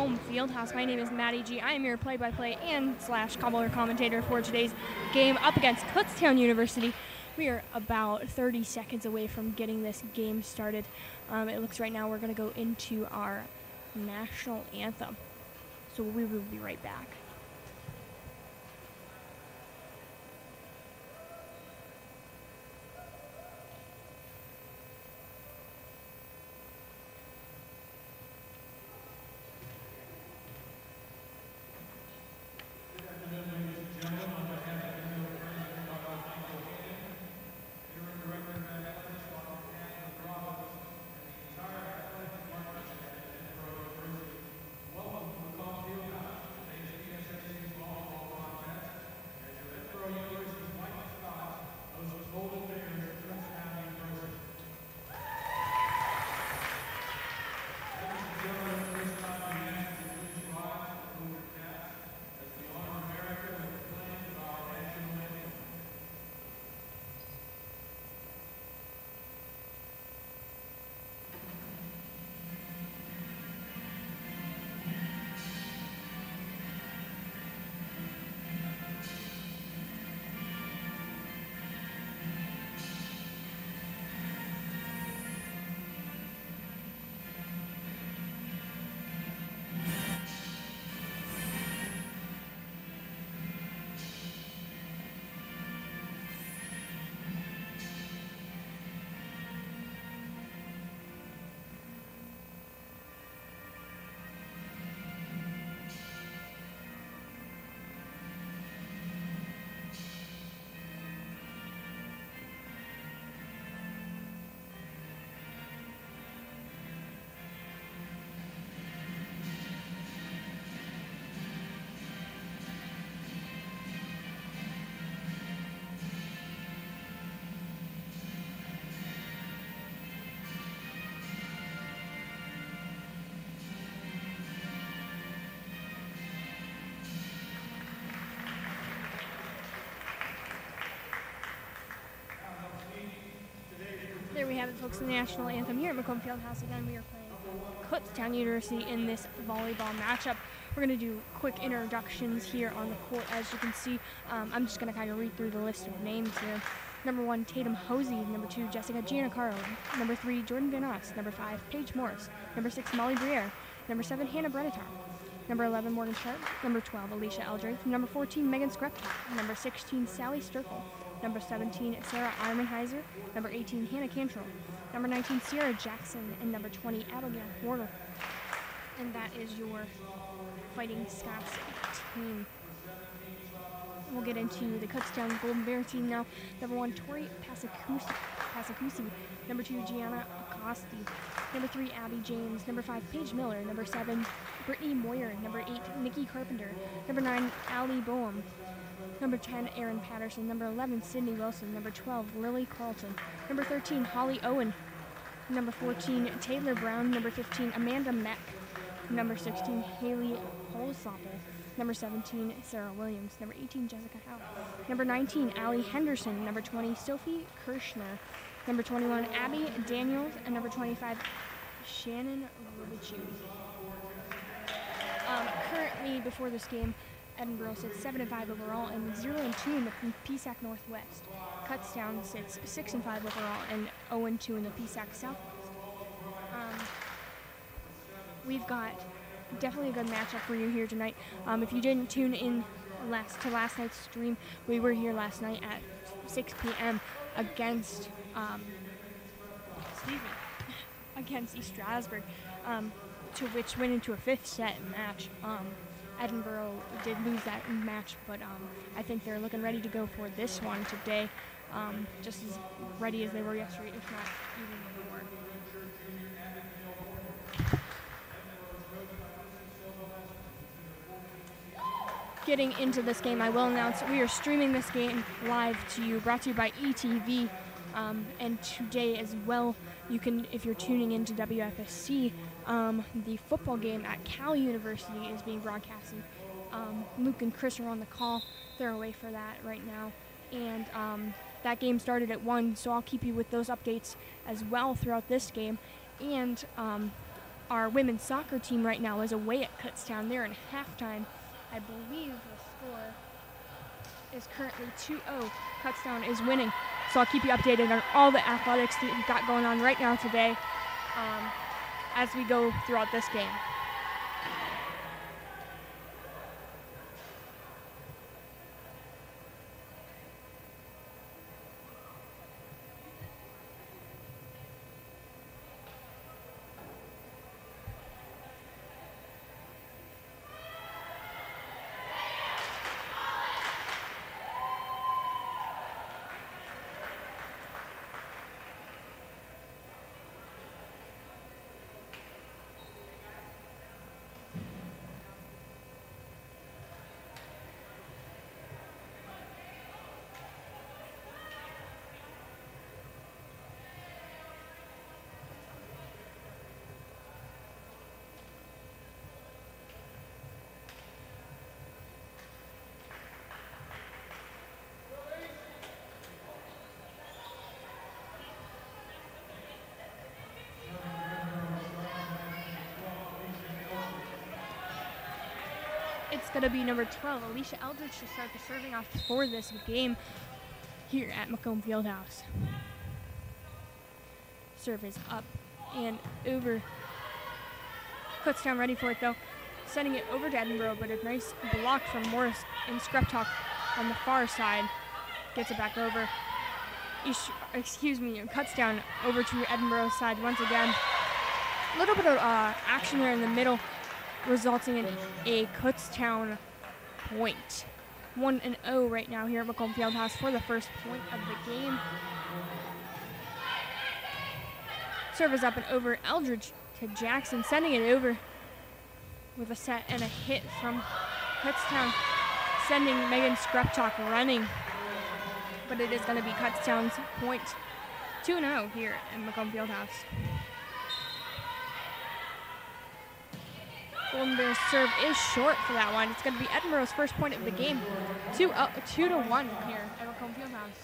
Macomb Fieldhouse. My name is Maddie G. I am your play-by-play and / cobbler commentator for today's game up against Kutztown University. We are about 30 seconds away from getting this game started. It looks right now we're going to go into our national anthem. So we will be right back. There we have it, folks, the national anthem here at Macomb Fieldhouse. Again, we are playing Kutztown University in this volleyball matchup. We're going to do quick introductions here on the court. As you can see, I'm just going to kind of read through the list of names here. Number 1, Tatum Hosey. Number 2, Jessica Giannacaro. Number 3, Jordan Van Oss. Number 5, Paige Morris. Number 6, Molly Briere. Number 7, Hannah Brenetar. Number 11, Morgan Sharp. Number 12, Alicia Eldred. Number 14, Megan Skrepka. Number 16, Sally Sturkle. Number 17, Sarah Armenheiser. Number 18, Hannah Cantrell. Number 19, Sierra Jackson. And number 20, Abigail Warder. And that is your Fighting Scots team. We'll get into the Kutztown Golden Bear team now. Number 1, Tori Pasacusi. Number 2, Gianna Acosti. Number 3, Abby James. Number 5, Paige Miller. Number 7, Brittany Moyer. Number 8, Nikki Carpenter. Number 9, Allie Boehm. Number 10, Erin Patterson. Number 11, Sydney Wilson. Number 12, Lily Carlton. Number 13, Holly Owen. Number 14, Taylor Brown. Number 15, Amanda Meck. Number 16, Haley Holzapple. Number 17, Sarah Williams. Number 18, Jessica Howe. Number 19, Allie Henderson. Number 20, Sophie Kirschner. Number 21, Abby Daniels. And number 25, Shannon Rubichu. Currently, before this game, Edinboro sits 7-5 overall and 0-2 in the PSAC Northwest. Kutztown sits 6-5 overall and 0-2 in the PSAC Southwest. We've got definitely a good matchup for you here tonight. If you didn't tune in to last night's stream, we were here last night at 6 p.m. against against East Stroudsburg, to which went into a 5th set match. Edinboro did lose that match, but I think they're looking ready to go for this one today, just as ready as they were yesterday, if not even more. Getting into this game, I will announce we are streaming this game live to you, brought to you by ETV, and today as well, you can, if you're tuning into WFSC, the football game at Cal University is being broadcasted. Luke and Chris are on the call. They're away for that right now. And that game started at 1, so I'll keep you with those updates as well throughout this game. And our women's soccer team right now is away at Kutztown. They're in halftime. I believe the score is currently 2-0. Kutztown is winning. So I'll keep you updated on all the athletics that we've got going on right now today as we go throughout this game. It's going to be number 12, Alicia Eldridge, to start the serving off for this game here at Macomb Fieldhouse. Serve is up and over. Kutztown ready for it though. Sending it over to Edinboro, but a nice block from Morris and Skreptok on the far side. Gets it back over. Kutztown over to Edinboro's side once again. A little bit of action there in the middle, resulting in a Kutztown point. 1-0 right now here at Macomb Fieldhouse for the first point of the game. Serve is up and over. Eldridge to Jackson, sending it over with a set and a hit from Kutztown, sending Megan Skreptok running. But it is going to be Kutztown's point. 2-0 here at Macomb Fieldhouse. Golden Bears' serve is short for that one. It's going to be Edinboro's first point of the game. 2-1 here at Macomb Fieldhouse.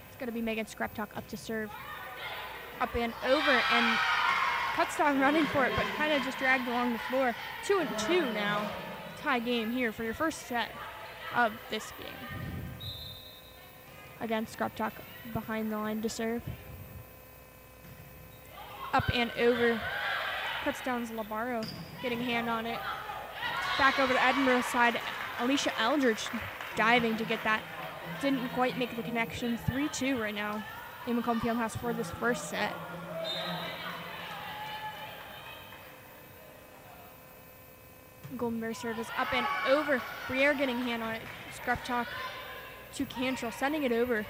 It's going to be Megan Skreptok up to serve. Up and over, and Kutztown running for it, but kind of just dragged along the floor. 2-2 now. Tie game here for your first set of this game. Again, Skreptok behind the line to serve. Up and over. Kutztown's Labaro getting a hand on it. Back over to Edinboro's side. Alicia Eldridge diving to get that. Didn't quite make the connection. 3-2 right now in Macomb Fieldhouse for this first set. Golden Bear serve is up and over. Briere getting a hand on it. Skreptok to Cantrell, sending it over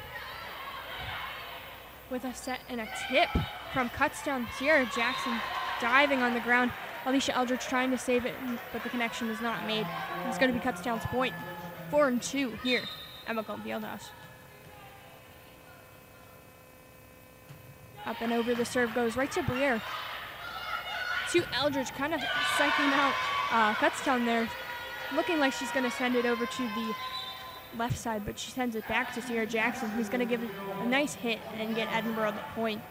with a set and a tip from Kutztown. Sierra Jackson diving on the ground. Alicia Eldridge trying to save it, but the connection is not made. It's going to be Kutztown's point. 4-2 here at Macomb Fieldhouse. Up and over, the serve goes right to Briere. To Eldridge, kind of psyching out Kutztown there. Looking like she's going to send it over to the left side, but she sends it back to Sierra Jackson, who's going to give it a nice hit and get Edinboro the point.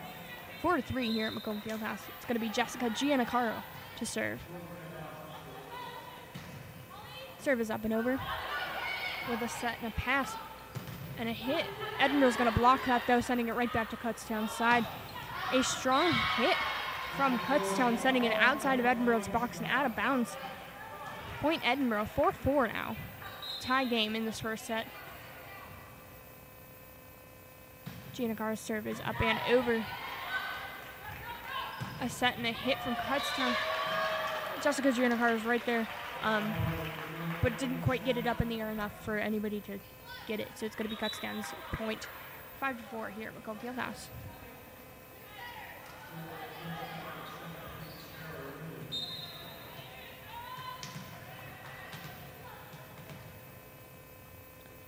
4-3 here at Macomb Fieldhouse. It's going to be Jessica Giannacaro to serve. Serve is up and over with a set and a pass and a hit. Edinboro's going to block that though, sending it right back to Kutztown's side. A strong hit from Kutztown, sending it outside of Edinboro's box and out of bounds. Point Edinboro, 4-4 now. Tie game in this first set. Giannacaro's serve is up and over. A set and a hit from Kutztown. Jessica Giannacaro's right there, but didn't quite get it up in the air enough for anybody to get it. So it's going to be Kutztown's point. 5-4 here at Macomb Fieldhouse.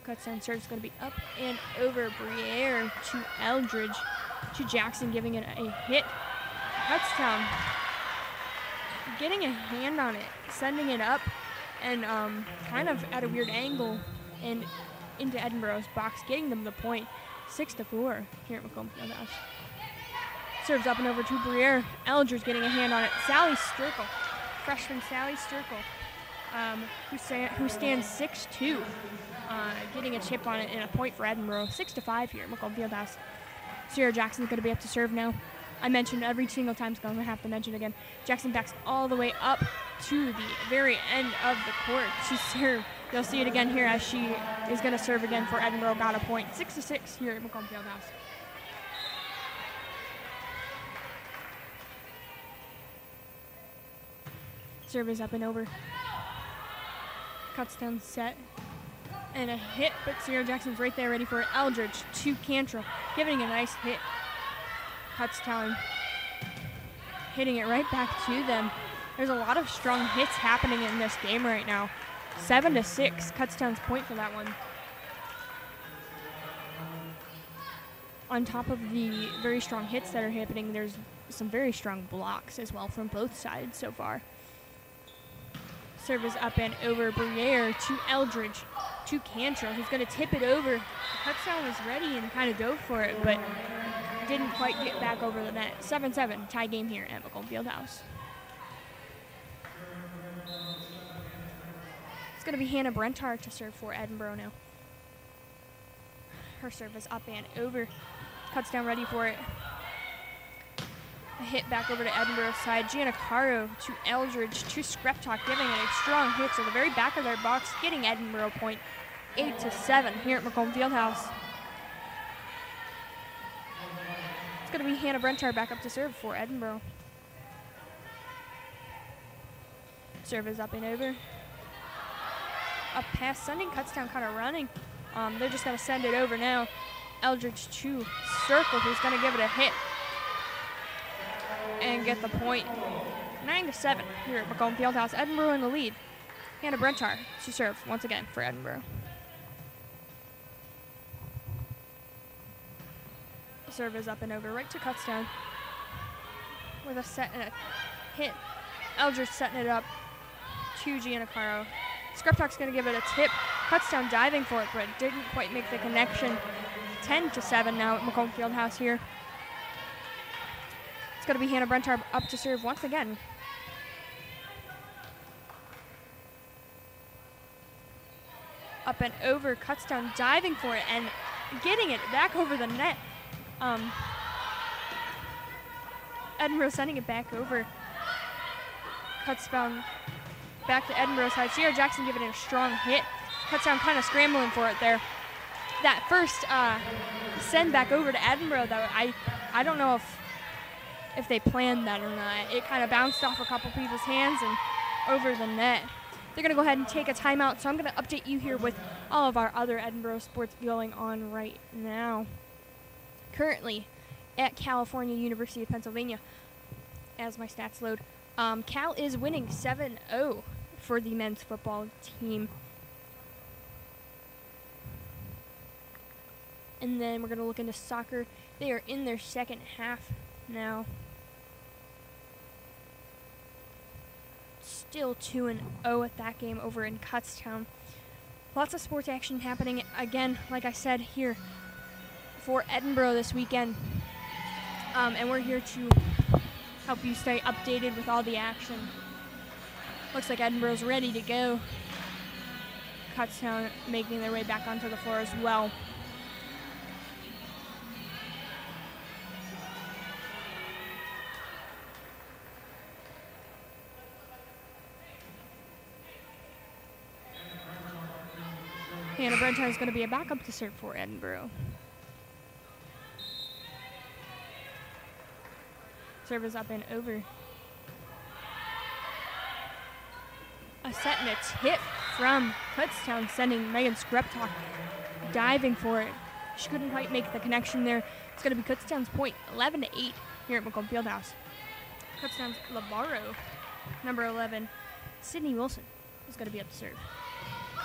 Kutztown serve is going to be up and over. Briere to Eldridge to Jackson, giving it a hit. Kutztown getting a hand on it, sending it up and kind of at a weird angle and into Edinboro's box, getting them the point. 6-4 here at Macomb Fieldhouse. Serves up and over to Briere. Eldridge getting a hand on it. Sally Sturkle, freshman Sally Sturkle, who stands 6'2", getting a chip on it and a point for Edinboro. 6-5 here at Macomb Fieldhouse. Sierra Jackson's going to be up to serve now. I mentioned every single time, so I'm going to have to mention again. Jackson backs all the way up to the very end of the court to serve. You'll see it again here as she is going to serve again for Edinboro. Got a point. 6-6 here at Macomb Fieldhouse. Serve is up and over. Kutztown set. And a hit, but Sierra Jackson's right there ready for it. Eldridge to Cantrell, giving a nice hit. Kutztown hitting it right back to them. There's a lot of strong hits happening in this game right now. 7-6, Kutztown's point for that one. On top of the very strong hits that are happening, there's some very strong blocks as well from both sides so far. Service up and over. Briere to Eldridge to Cantrell, who's going to tip it over. Kutztown was ready and kind of dove for it, but didn't quite get back over the net. 7-7, tie game here at Macomb Fieldhouse. It's going to be Hannah Brentar to serve for Edinboro now. Her serve is up and over. Kutztown ready for it. A hit back over to Edinboro's side. Giannacaro to Eldridge to Skreptok, giving it a strong hit to the very back of their box, getting Edinboro point. 8-7 here at Macomb Fieldhouse. It's going to be Hannah Brentar back up to serve for Edinboro. Serve is up and over. Up past, sending Kutztown kind of running. They're just going to send it over now. Eldridge to Circle, who's going to give it a hit and get the point. 9-7 here at Macomb Fieldhouse. Edinboro in the lead. Hannah Brentar to serve once again for Edinboro. Serve is up and over right to Kutztown with a set and a hit. Eldridge setting it up to Giannacaro. Skreptok's going to give it a tip. Kutztown diving for it, but didn't quite make the connection. 10-7 now at Macomb Fieldhouse here. It's going to be Hannah Brentar up to serve once again. Up and over, Kutztown diving for it and getting it back over the net. Edinboro sending it back over. Kutztown back to Edinboro's side. Sierra Jackson giving it a strong hit. Kutztown kind of scrambling for it there. That first send back over to Edinboro, though, I don't know if they planned that or not. It kind of bounced off a couple people's hands and over the net. They're going to go ahead and take a timeout, so I'm going to update you here with all of our other Edinboro sports going on right now. Currently at California University of Pennsylvania, as my stats load, Cal is winning 7-0 for the men's football team. And then we're going to look into soccer. They are in their second half now. Still 2-0 at that game over in Kutztown. Lots of sports action happening again, like I said, here for Edinboro this weekend. And we're here to help you stay updated with all the action. Looks like Edinboro's ready to go. Kutztown making their way back onto the floor as well. Hannah Brentar is going to be a backup to serve for Edinboro. Serve is up and over. A set and a tip from Kutztown, sending Megan Skreptok diving for it. She couldn't quite make the connection there. It's going to be Kutztown's point, 11-8 here at Macomb Fieldhouse. Kutztown's Labaro, number 11, Sydney Wilson, is going to be up to serve.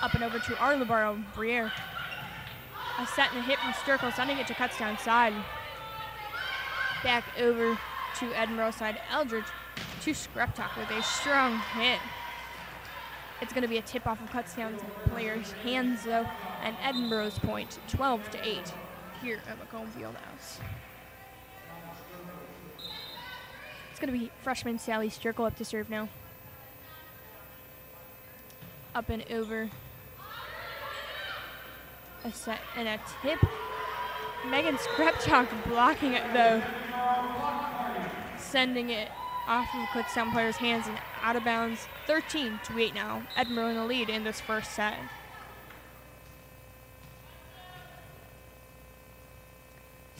Up and over to our Labaro, Briere. A set and a hit from Sturkle, sending it to Kutztown's side. Back over to Edinboro's side. Eldridge to Skreptok with a strong hit. It's going to be a tip off of Kutztown's players' hands, though, and Edinboro's point, 12-8 here at Macomb Fieldhouse. It's going to be freshman Sally Strickle up to serve now. Up and over. A set and a tip. Megan Skrepchuk blocking it though. Sending it off of Kutztown players' hands and out of bounds. 13-8 now. Edinboro in the lead in this first set.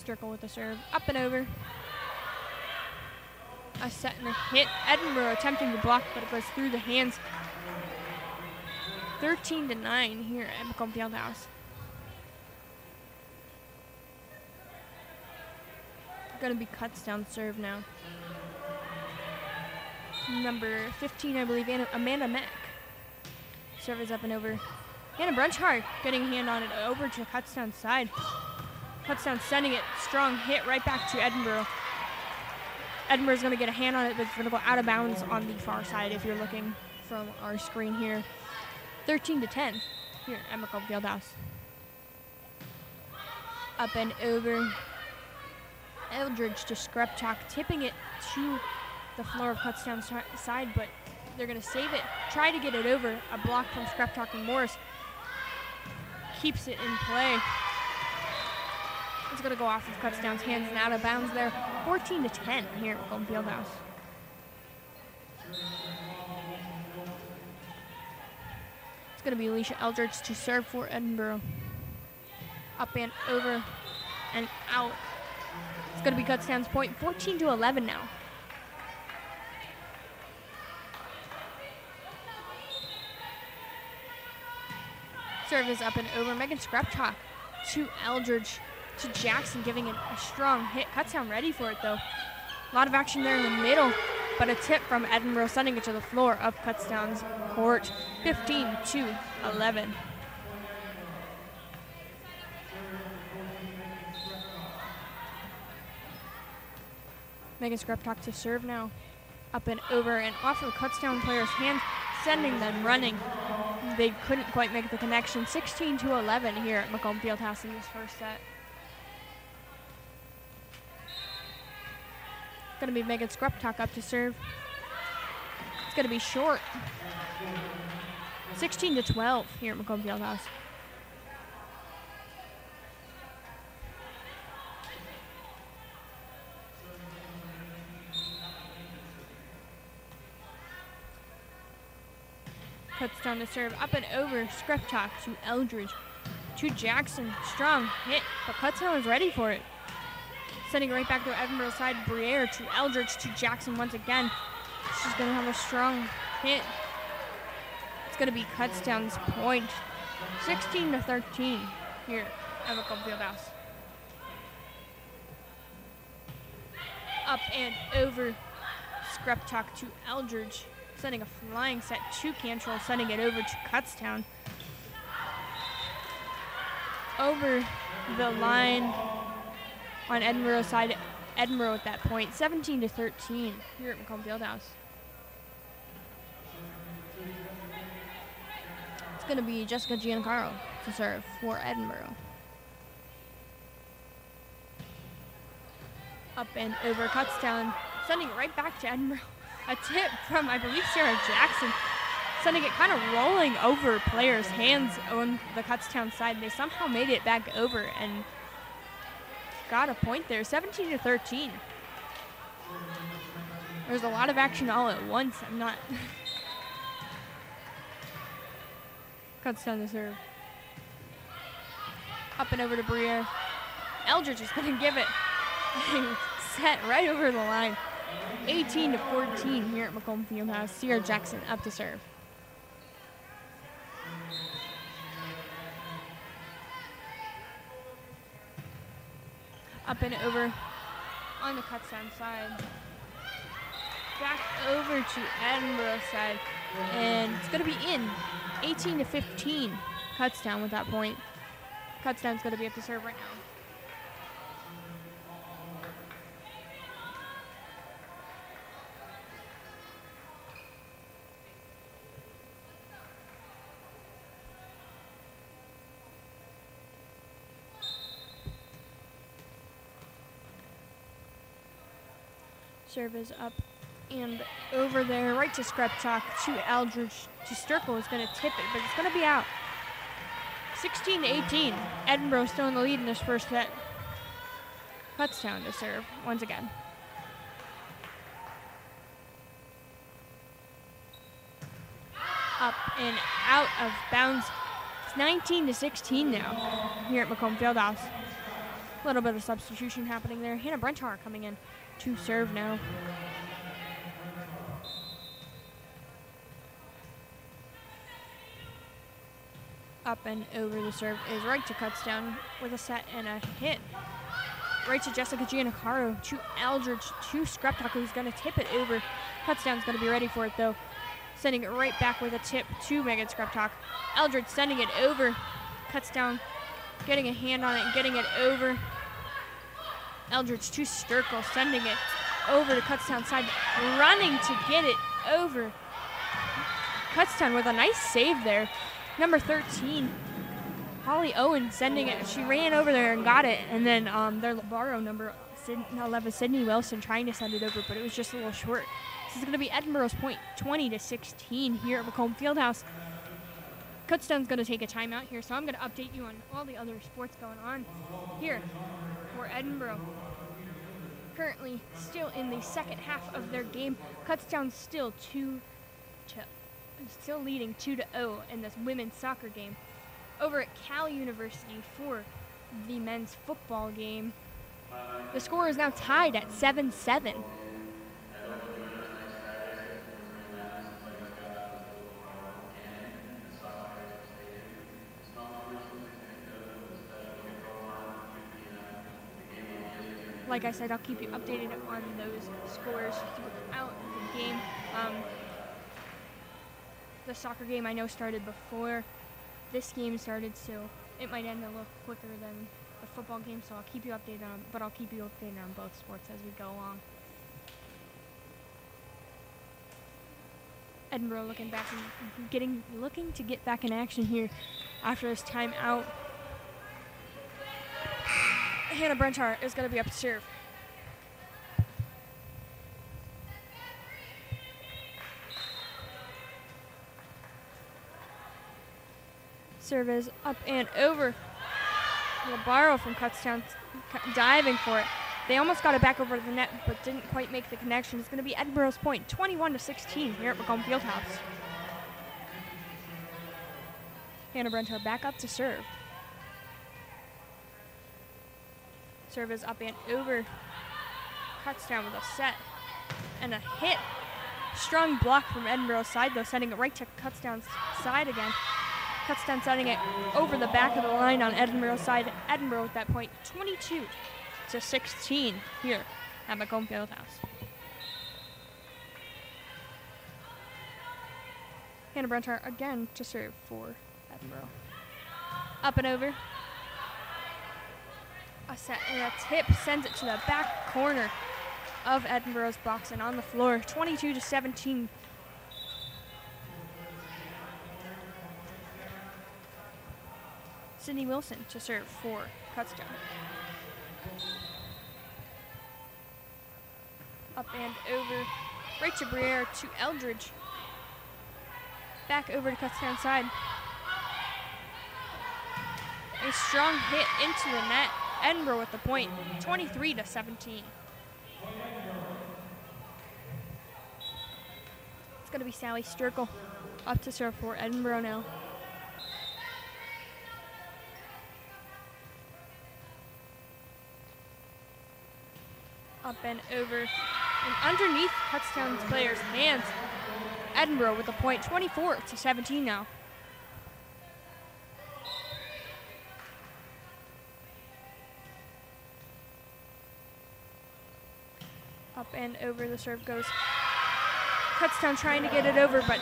Strickle with the serve. Up and over. A set and a hit. Edinboro attempting to block, but it goes through the hands. 13-9 here at Macomb Fieldhouse. Going to be Kutztown serve now. Number 15, I believe, Amanda Mack. Serve is up and over. Hannah Brunchard getting a hand on it over to Kutztown's side. Kutztown sending it. Strong hit right back to Edinboro. Edinboro's going to get a hand on it, but it's going to go out of bounds on the far side if you're looking from our screen here. 13-10 here at Macomb Fieldhouse. Up and over. Eldridge to Skrepchuk, tipping it to the floor of Kutztown's side, but they're going to save it. Try to get it over. A block from Skrepchuk and Morris keeps it in play. It's going to go off of Kutztown's hands and out of bounds there. 14-10 here at Macomb Fieldhouse. It's going to be Alicia Eldridge to serve for Edinboro. Up and over and out. It's going to be Kutztown's point. 14-11 now. Serve is up and over. Megan Skrepchuk to Eldridge to Jackson, giving it a strong hit. Kutztown ready for it, though. A lot of action there in the middle, but a tip from Edinboro sending it to the floor of Kutztown's court. 15-11. Megan Skrepchuk to serve now. Up and over and off of Kutztown players' hands, sending them running. They couldn't quite make the connection. 16-11 here at Macomb Fieldhouse in this first set. Going to be Megan Skrepchuk up to serve. It's going to be short. 16-12 here at Macomb Fieldhouse. Kutztown to serve. Up and over. Skrepchuk to Eldridge to Jackson. Strong hit, but Kutztown is ready for it. Sending it right back to Edinboro's side. Briere to Eldridge to Jackson once again. She's going to have a strong hit. It's going to be Kutztown's point. 16-13 here at Macomb Fieldhouse. Up and over. Skrepchuk to Eldridge. Sending a flying set to Cantrell. Sending it over to Kutztown. Over the line on Edinboro's side. Edinboro at that point. 17-13 here at Macomb Fieldhouse. It's going to be Jessica Giancarlo to serve for Edinboro. Up and over. Kutztown sending it right back to Edinboro. A tip from, I believe, Sarah Jackson, sending it kind of rolling over players' hands on the Kutztown side. They somehow made it back over and got a point there. 17-13. There's a lot of action all at once. I'm not. Kutztown to serve. Up and over to Briere. Eldridge is going to give it a set right over the line. 18-14 here at Macomb Fieldhouse. Sierra Jackson up to serve. Up and over on the Kutztown side. Back over to Edinboro's side. And it's going to be in. 18-15. Kutztown with that point. Kutztown's going to be up to serve right now. Serve is up and over there, right to Skrepchuk, to Eldridge, to Sturkle is going to tip it, but it's going to be out. 16-18. Edinboro still in the lead in this first set. Kutztown to serve once again. Up and out of bounds. It's 19-16 now here at Macomb Fieldhouse. A little bit of substitution happening there. Hannah Brentar coming in to serve now. Up and over the serve is right to Kutztown with a set and a hit. Right to Jessica Giannacaro, to Eldridge, to Skrepchuk, who's going to tip it over. Kutztown's going to be ready for it, though. Sending it right back with a tip to Megan Skrepchuk. Eldridge sending it over. Kutztown getting a hand on it and getting it over. Eldridge to Sturkle, sending it over to Kutztown side, running to get it over. Kutztown with a nice save there. Number 13, Holly Owen sending it. She ran over there and got it. And then their Edinboro number 11, Sydney Wilson, trying to send it over, but it was just a little short. This is going to be Edinboro's point, 20-16 here at Macomb Fieldhouse. Kutztown's going to take a timeout here, so I'm going to update you on all the other sports going on here for Edinboro. Currently still in the second half of their game. Kutztown's still leading 2-0 in this women's soccer game. Over at Cal University for the men's football game, the score is now tied at 7-7. Like I said, I'll keep you updated on those scores throughout the game. The soccer game I know started before this game started, so it might end a little quicker than the football game, so I'll keep you updated on, but I'll keep you updated on both sports as we go along. Edinboro looking back and looking to get back in action here after this timeout. Hannah Brentar is going to be up to serve. Serve is up and over. Labaro from Kutztown diving for it. They almost got it back over the net, but didn't quite make the connection. It's going to be Edinboro's point, 21-16 here at Macomb Fieldhouse. Hannah Brentar back up to serve. Serve is up and over. Kutztown with a set and a hit. Strong block from Edinboro's side, though, sending it right to Kutztown's side again. Kutztown sending it over the back of the line on Edinboro's side. Edinboro at that point, 22-16 here at Macomb Fieldhouse. Hannah Brentar again to serve for Edinboro. Up and over. A set and a tip sends it to the back corner of Edinboro's box and on the floor, 22-17. Sydney Wilson to serve for Kutztown. Up and over. Right to Briere to Eldridge. Back over to Kutztown side. A strong hit into the net. Edinboro with the point, 23-17. It's going to be Sally Sturkle up to serve for Edinboro now. Up and over and underneath Kutztown's players' hands. Edinboro with the point, 24-17 now. Up and over the serve goes. Kutztown trying to get it over, but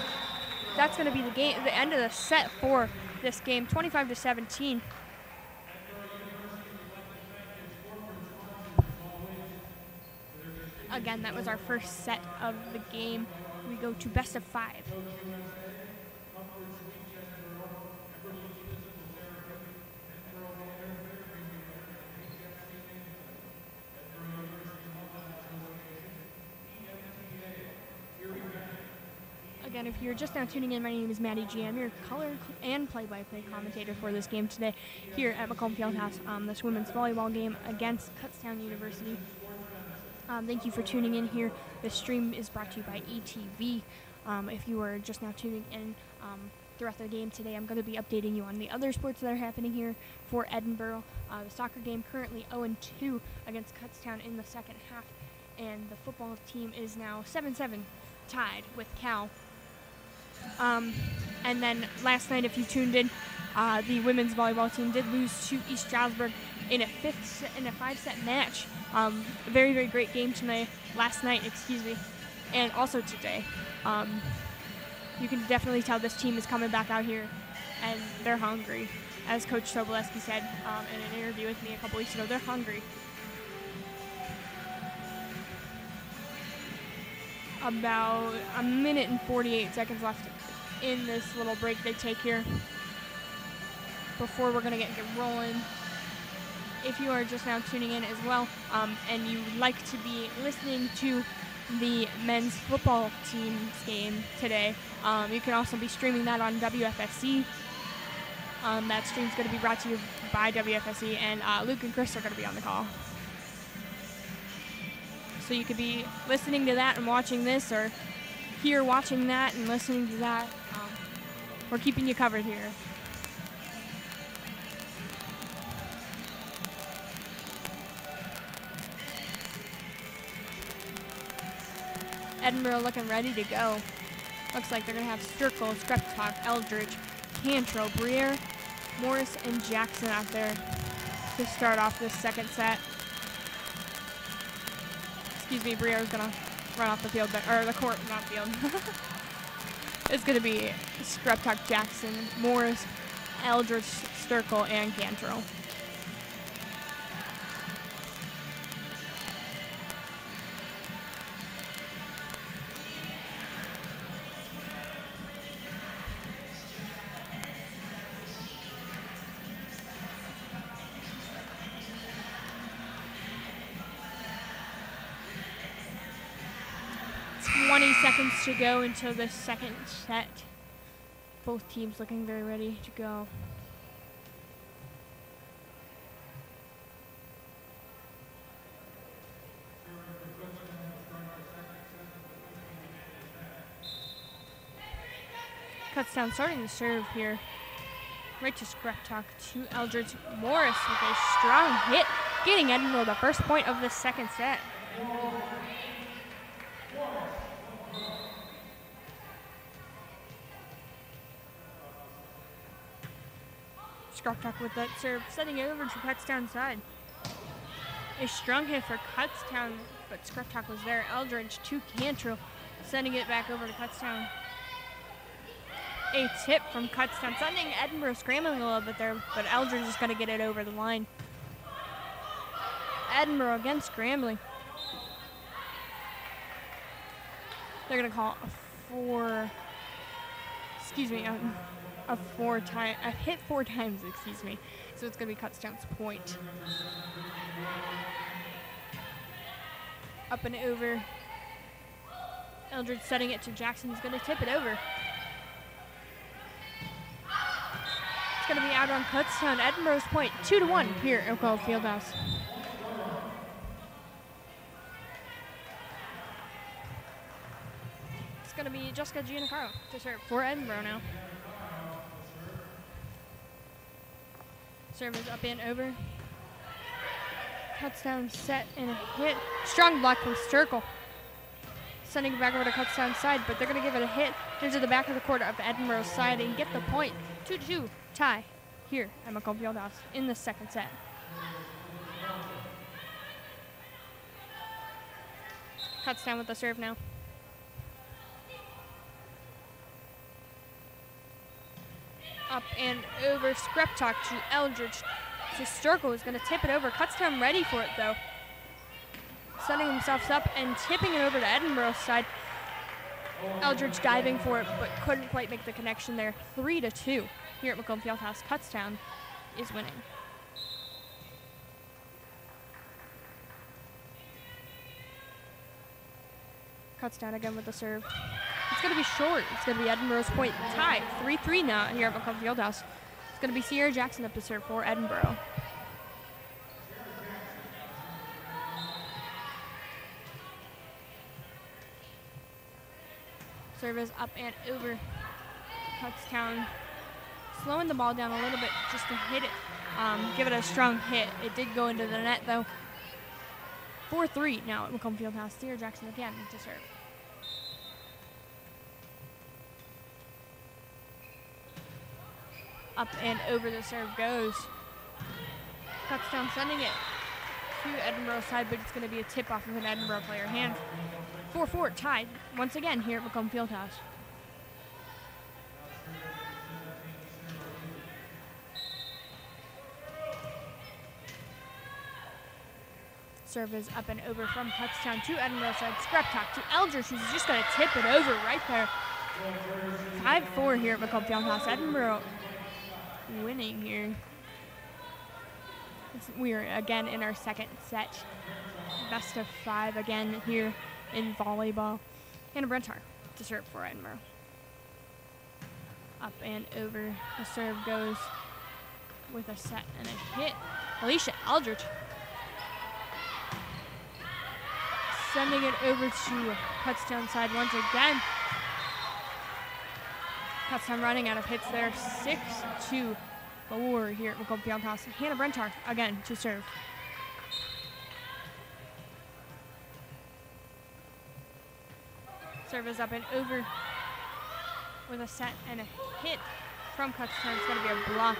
that's going to be the end of the set for this game, 25-17. Again, that was our first set of the game. We go to best of 5. again, if you're just now tuning in, my name is Maddie G. I'm your color and play-by-play commentator for this game today here at Macomb Fieldhouse, this women's volleyball game against Kutztown University. Thank you for tuning in here. This stream is brought to you by ETV. If you are just now tuning in throughout the game today, I'm going to be updating you on the other sports that are happening here for Edinboro. The soccer game currently 0-2 against Kutztown in the second half, and the football team is now 7-7 tied with Cal. And then last night, if you tuned in, the women's volleyball team did lose to East Stroudsburg in a 5-set match. Very, very great game last night, and also today. You can definitely tell this team is coming back out here, and they're hungry. As Coach Soboleski said in an interview with me a couple weeks ago, they're hungry. About a minute and 48 seconds left in this little break they take here before we're going to get rolling. If you are just now tuning in as well, and you would like to be listening to the men's football team's game today, you can also be streaming that on WFSC. That stream's going to be brought to you by WFSC, and Luke and Chris are going to be on the call. So you could be listening to that and watching this, or here watching that and listening to that. We're keeping you covered here. Edinboro looking ready to go. Looks like they're going to have Sturkle, Skreptok, Eldridge, Cantrell, Briere, Morris, and Jackson out there to start off this second set. Briere is going to run off the field, or the court, not field. It's going to be Skreptok, Jackson, Morris, Eldridge, Sturkle, and Cantrell. Seconds to go until the second set. Both teams looking very ready to go. Kutztown starting to serve here. Right to Skreptok, to Eldridge. Morris with a strong hit, getting Edinboro the first point of the second set. Skreptok with that serve, setting it over to Kutztown side. A strong hit for Kutztown, but Skreptok was there. Eldridge to Cantrell, sending it back over to Kutztown. A tip from Kutztown, sending Edinboro scrambling a little bit there, but Eldridge is going to get it over the line. Edinboro again scrambling. They're going to call a hit four times, So it's going to be Kutztown's point. Up and over. Eldridge setting it to Jackson. He's going to tip it over. It's going to be out on Kutztown. Edinboro's point, 2-1 here at Macomb Fieldhouse. It's going to be Jessica Giannacaro to serve for Edinboro now. Serve is up and over. Kutztown set and a hit. Strong block from Sturkle. Sending it back over to Kutztown's side, but they're going to give it a hit into the back of the court of Edinboro's side and get the point. 2-2 tie here at Macomb Fieldhouse in the second set. Kutztown with the serve now. Up and over, Skreptok to Eldridge to Sturkle, is going to tip it over. Kutztown ready for it though. Setting themselves up and tipping it over to Edinboro's side. Eldridge diving for it, but couldn't quite make the connection there. 3-2 here at Macomb Fieldhouse. Kutztown is winning. Kutztown again with the serve. It's going to be short. It's going to be Edinboro's point tie. 3-3 now here at Macomb Fieldhouse. It's going to be Sierra Jackson up to serve for Edinboro. Serve is up and over. Kutztown slowing the ball down a little bit just to hit it, give it a strong hit. It did go into the net though. 4-3 now at Macomb Fieldhouse. Sierra Jackson again to serve. Up and over the serve goes. Kutztown sending it to Edinboro's side, but it's going to be a tip off of an Edinboro player hand. 4-4 tied once again here at Macomb Fieldhouse. Serve is up and over from Kutztown to Edinboro's side. Scrap talk to Eldridge, who's just going to tip it over right there. 5-4 here at Macomb Fieldhouse. Edinboro winning here. We're again in our second set. Best of 5 again here in volleyball. Hannah Brentar to serve for Edinboro. Up and over. The serve goes with a set and a hit. Alicia Eldridge sending it over to Kutztown side once again. Kutztown running out of hits there. 6-4 here at Macomb Fieldhouse. Hannah Brentar again to serve. Serve is up and over with a set and a hit from Kutztown. It's going to be a block.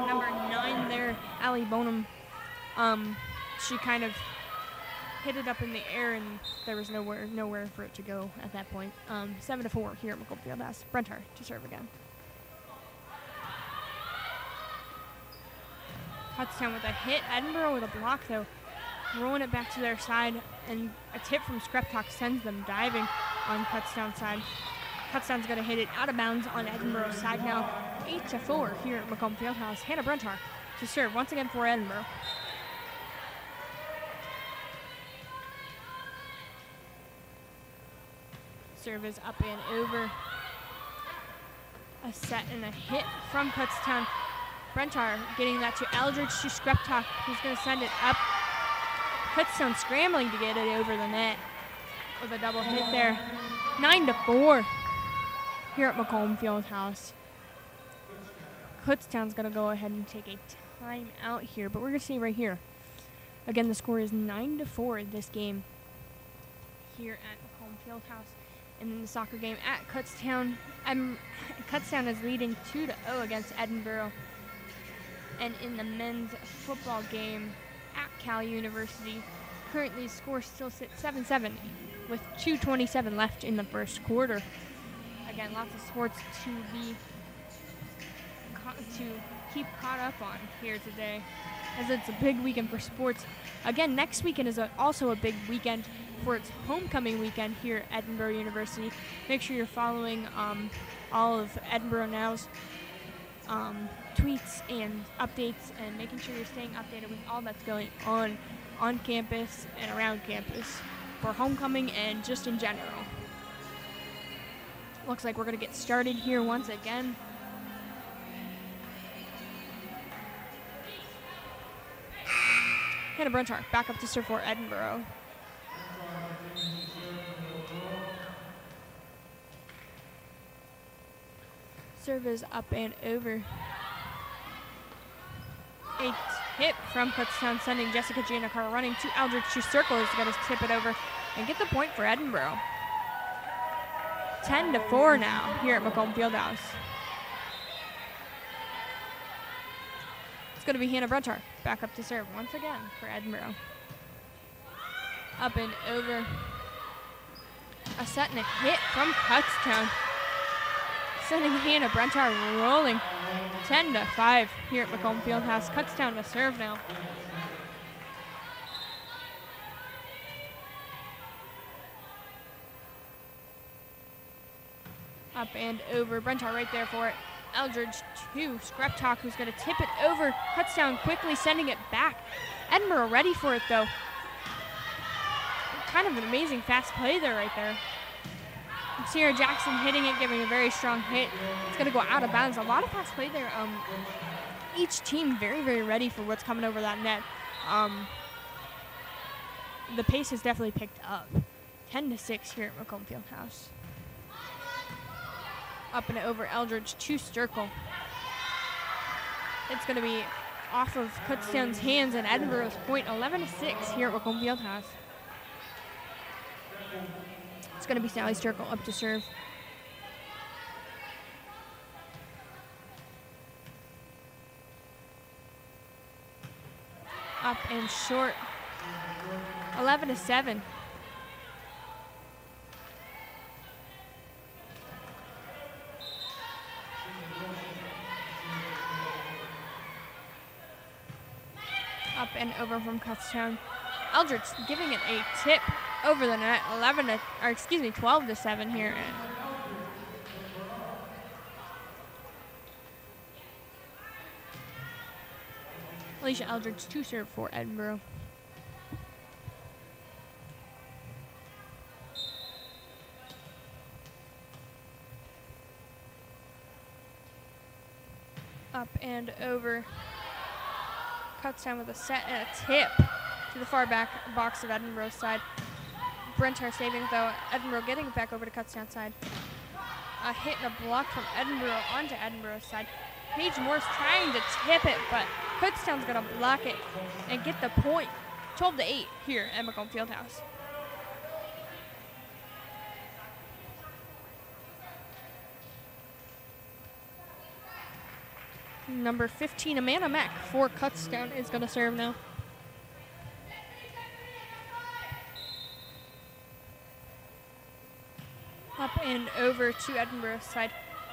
Number 9 there, Allie Bonham. She kind of hit it up in the air, and there was nowhere for it to go at that point. 7-4 here at Macomb Fieldhouse. Brentar to serve again. Kutztown with a hit. Edinboro with a block, though. Rolling it back to their side, and a tip from Skreptok sends them diving on Kutztown side. Kutztown's going to hit it out of bounds on Edinboro's side now. 8-4 here at Macomb Fieldhouse. Hannah Brentar to serve once again for Edinboro. Serve is up and over. A set and a hit from Kutztown. Brentar getting that to Eldridge to Skreptok, who's going to send it up. Kutztown scrambling to get it over the net with a double hit there. 9-4 here at Macomb Fieldhouse. Kutztown's going to go ahead and take a timeout here, but we're going to see right here. Again, the score is 9-4 in this game here at Macomb Fieldhouse. And in the soccer game at Kutztown, Kutztown is leading 2-0 against Edinboro. And in the men's football game at Cal University, currently the score still sits 7-7 with 2:27 left in the first quarter. Again, lots of sports to keep caught up on here today, as it's a big weekend for sports. Again, next weekend is also a big weekend for its homecoming weekend here at Edinboro University. Make sure you're following all of Edinboro Now's tweets and updates, and making sure you're staying updated with all that's going on campus and around campus for homecoming and just in general. Looks like we're going to get started here once again. Hannah Brentar back up to serve for Edinboro. Serve is up and over. A tip from Kutztown, sending Jessica Giannacarlo running to Eldridge to circle. Is going to tip it over and get the point for Edinboro. 10-4 now here at Macomb Fieldhouse. It's going to be Hannah Brentar back up to serve once again for Edinboro. Up and over. A set and a hit from Kutztown, sending Hannah Brentar rolling. 10-5 here at Macomb Fieldhouse. Kutztown to serve now. Up and over. Brentar right there for it. Eldridge to Skreptok, who's going to tip it over. Kutztown quickly sending it back. Edinboro ready for it, though. Kind of an amazing fast play there right there. Sierra Jackson hitting it, giving a very strong hit. It's going to go out of bounds. A lot of fast play there. Each team very, very ready for what's coming over that net. The pace has definitely picked up. 10-6 here at Macomb Fieldhouse. Up and over Eldridge to Sturkle. It's going to be off of Kutztown's hands and Edinboro's point. 11-6 here at Macomb Fieldhouse. It's going to be Sally Sturkle up to serve. Up and short. 11-7. Up and over from Kutztown. Eldridge giving it a tip over the net. 12-7 here. Alicia Eldridge to serve for Edinboro. Up and over. Kutztown with a set and a tip to the far back box of Edinboro's side. Brentar saving though. Edinboro getting it back over to Kutztown's side. A hit and a block from Edinboro onto Edinboro's side. Paige Morris trying to tip it, but Kutztown's going to block it and get the point. 12-8 here at Macomb Fieldhouse. Number 15, Amanda Mack for Kutztown is going to serve now. Up and over to Edinboro's side.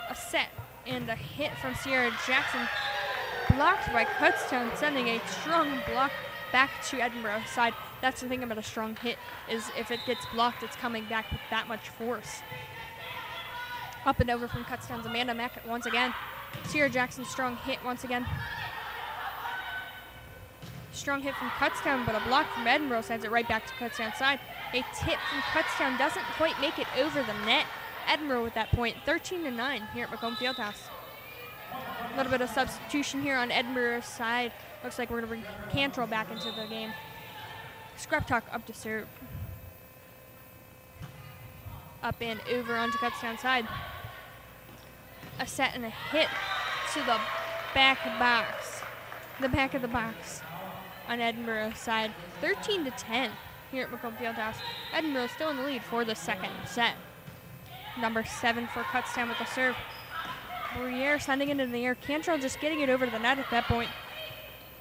A set and a hit from Sierra Jackson. Blocked by Kutztown, sending a strong block back to Edinboro's side. That's the thing about a strong hit, is if it gets blocked, it's coming back with that much force. Up and over from Kutztown's Amanda Mack once again. Sierra Jackson's strong hit once again. Strong hit from Kutztown, but a block from Edinboro sends it right back to Kutztown's side. A tip from Kutztown doesn't quite make it over the net. Edinboro with that point, 13-9 here at Macomb Fieldhouse. A little bit of substitution here on Edinboro's side. Looks like we're going to bring Cantrell back into the game. Scraptalk up to serve. Up and over onto Kutztown's side. A set and a hit to the back box. The back of the box on Edinboro's side. 13-10 here at Macomb Fieldhouse. Edinboro still in the lead for the second set. Number 7 for Kutztown with the serve. Briere sending it in the air. Cantrell just getting it over to the net at that point.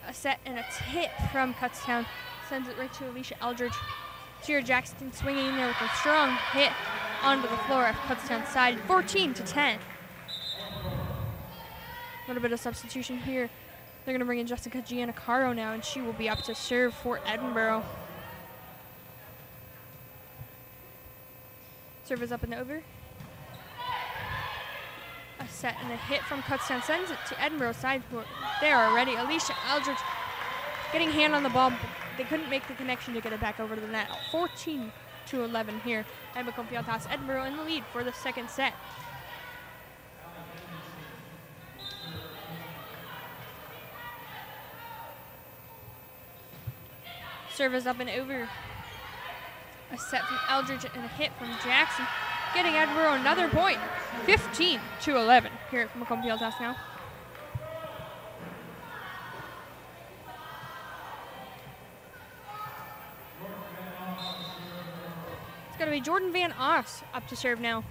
A set and a tip from Kutztown. Sends it right to Alicia Eldridge. Sierra Jackson swinging in there with a strong hit onto the floor of Kutztown's side. 14-10. A little bit of substitution here. They're going to bring in Jessica Giannacaro now, and she will be up to serve for Edinboro. Serve is up and over. A set and a hit from Kutztown sends it to Edinboro's side. They are ready. Alicia Eldridge getting hand on the ball. They couldn't make the connection to get it back over to the net. 14-11 here at Macomb Fieldhouse. Edinboro in the lead for the second set. Serve is up and over. A set from Eldridge and a hit from Jackson. Getting Edinboro another point. 15-11 here at Macomb Fieldhouse now. It's going to be Jordan Van Oss up to serve now.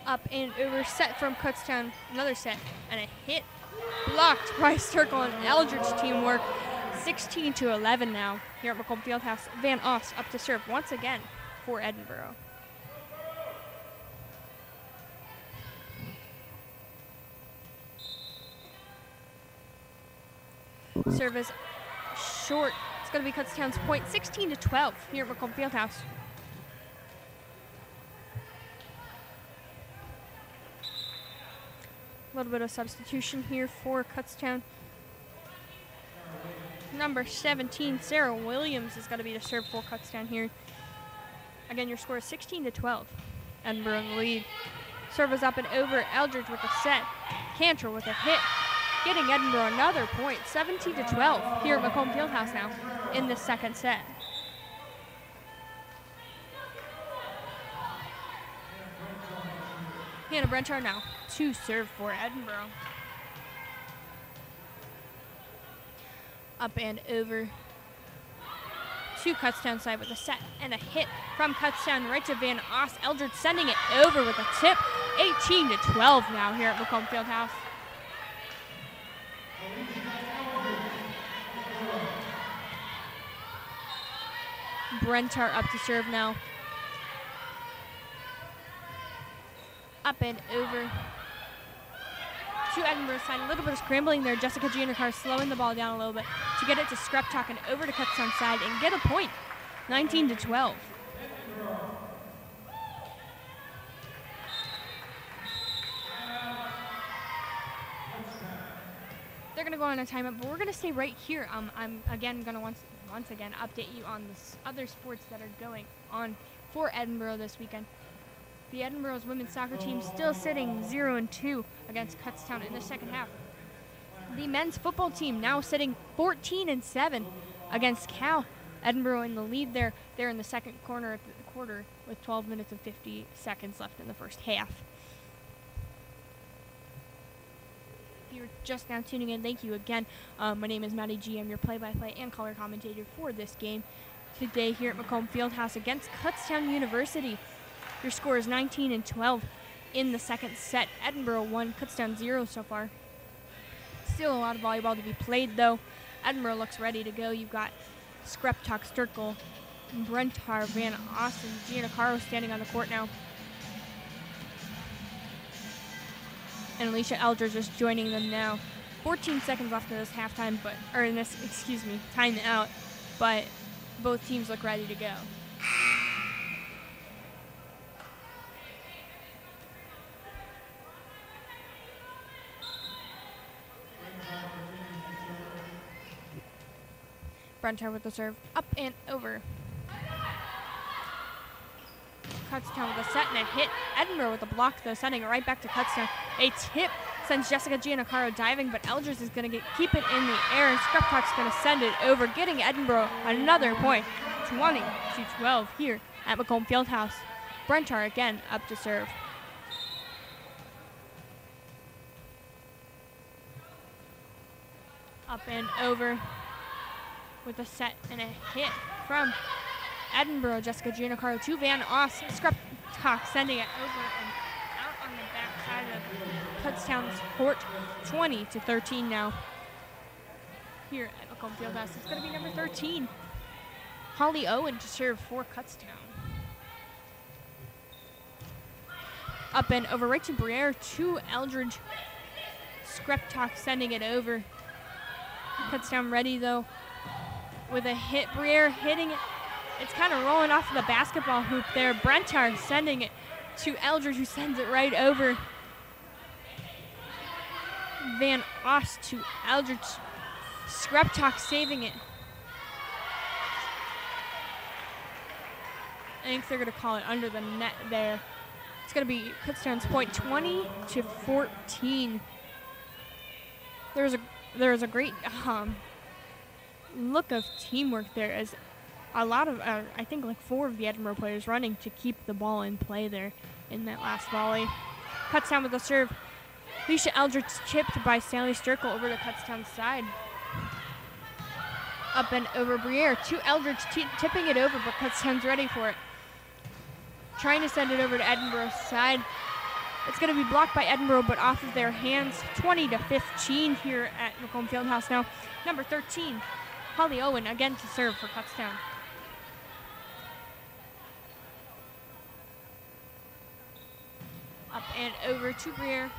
Up and over, set from Kutztown. Another set and a hit. Blocked by Sturkle and Eldridge teamwork. 16-11 now here at Macomb Fieldhouse. Van Oss up to serve once again for Edinboro. Serve is short. It's going to be Kutztown's point, 16-12 here at Macomb Fieldhouse. A little bit of substitution here for Kutztown. Number 17, Sarah Williams, is going to be the serve for Kutztown here. Again, your score is 16-12. Edinboro in the lead. Serve is up and over. Eldridge with a set. Cantor with a hit. Getting Edinboro another point. 17-12 here at Macomb Fieldhouse now in the second set. Hannah Brenchard now to serve for Edinboro. Up and over to Kutztown side with a set and a hit from Kutztown right to Van Oss. Eldridge sending it over with a tip. 18-12 now here at Macomb Fieldhouse. Brentar up to serve now. Up and over to Edinboro's side. A little bit of scrambling there. Jessica Giannacar slowing the ball down a little bit to get it to Skreptok and over to Kutztown side and get a point. 19-12. They're going to go on a timeout, but we're going to stay right here. I'm again going to once again update you on the other sports that are going on for Edinboro this weekend. The Edinboro's women's soccer team still sitting 0-2 against Kutztown in the second half. The men's football team now sitting 14-7 against Cal. Edinboro in the lead there. They're in the second quarter with 12 minutes and 50 seconds left in the first half. If you're just now tuning in, thank you again. My name is Maddie G. I'm your play-by-play and color commentator for this game today here at Macomb Fieldhouse against Kutztown University. Your score is 19-12 in the second set. Edinboro 1, Kutztown 0 so far. Still a lot of volleyball to be played, though. Edinboro looks ready to go. You've got Skreptok, Sturkle, Brentar, Van Austin, Giannacaro standing on the court now. And Alicia Eldridge just joining them now. 14 seconds left in this halftime, timeout, but both teams look ready to go. Brentar with the serve, up and over. Kutztown with a set and a hit. Edinboro with a block, though, sending it right back to Kutztown. A tip sends Jessica Giannacaro diving, but Eldridge is going to keep it in the air, and Skreptok's going to send it over, getting Edinboro another point. 20-12 here at Macomb Fieldhouse. Brentar again up to serve. Up and over with a set and a hit from Edinboro. Jessica Giannacaro to Van Oss. Skreptok sending it over and out on the back side of Kutztown's court. 20-13 now here at Macomb Fieldhouse. It's going to be number 13, Holly Owen, to serve for Kutztown. Up and over right to Briere to Eldridge. Skreptok sending it over. Kutztown ready, though, with a hit. Briere hitting it. It's kind of rolling off of the basketball hoop there. Brentar sending it to Eldridge, who sends it right over. Van Oss to Eldridge. Skreptok saving it. I think they're going to call it under the net there. It's going to be Kutztown's point, 20-14. There's a great look of teamwork there, as a lot of, I think like 4 of the Edinboro players running to keep the ball in play there in that last volley. Kutztown with the serve. Alicia Eldridge chipped by Sally Sturkle over to Kutztown's side. Up and over Briere to Eldridge, tipping it over, but Kutztown's ready for it. Trying to send it over to Edinboro's side. It's going to be blocked by Edinboro, but off of their hands. 20-15 here at Macomb Fieldhouse now. Number 13, Holly Owen, again to serve for Kutztown. Up and over to Briere.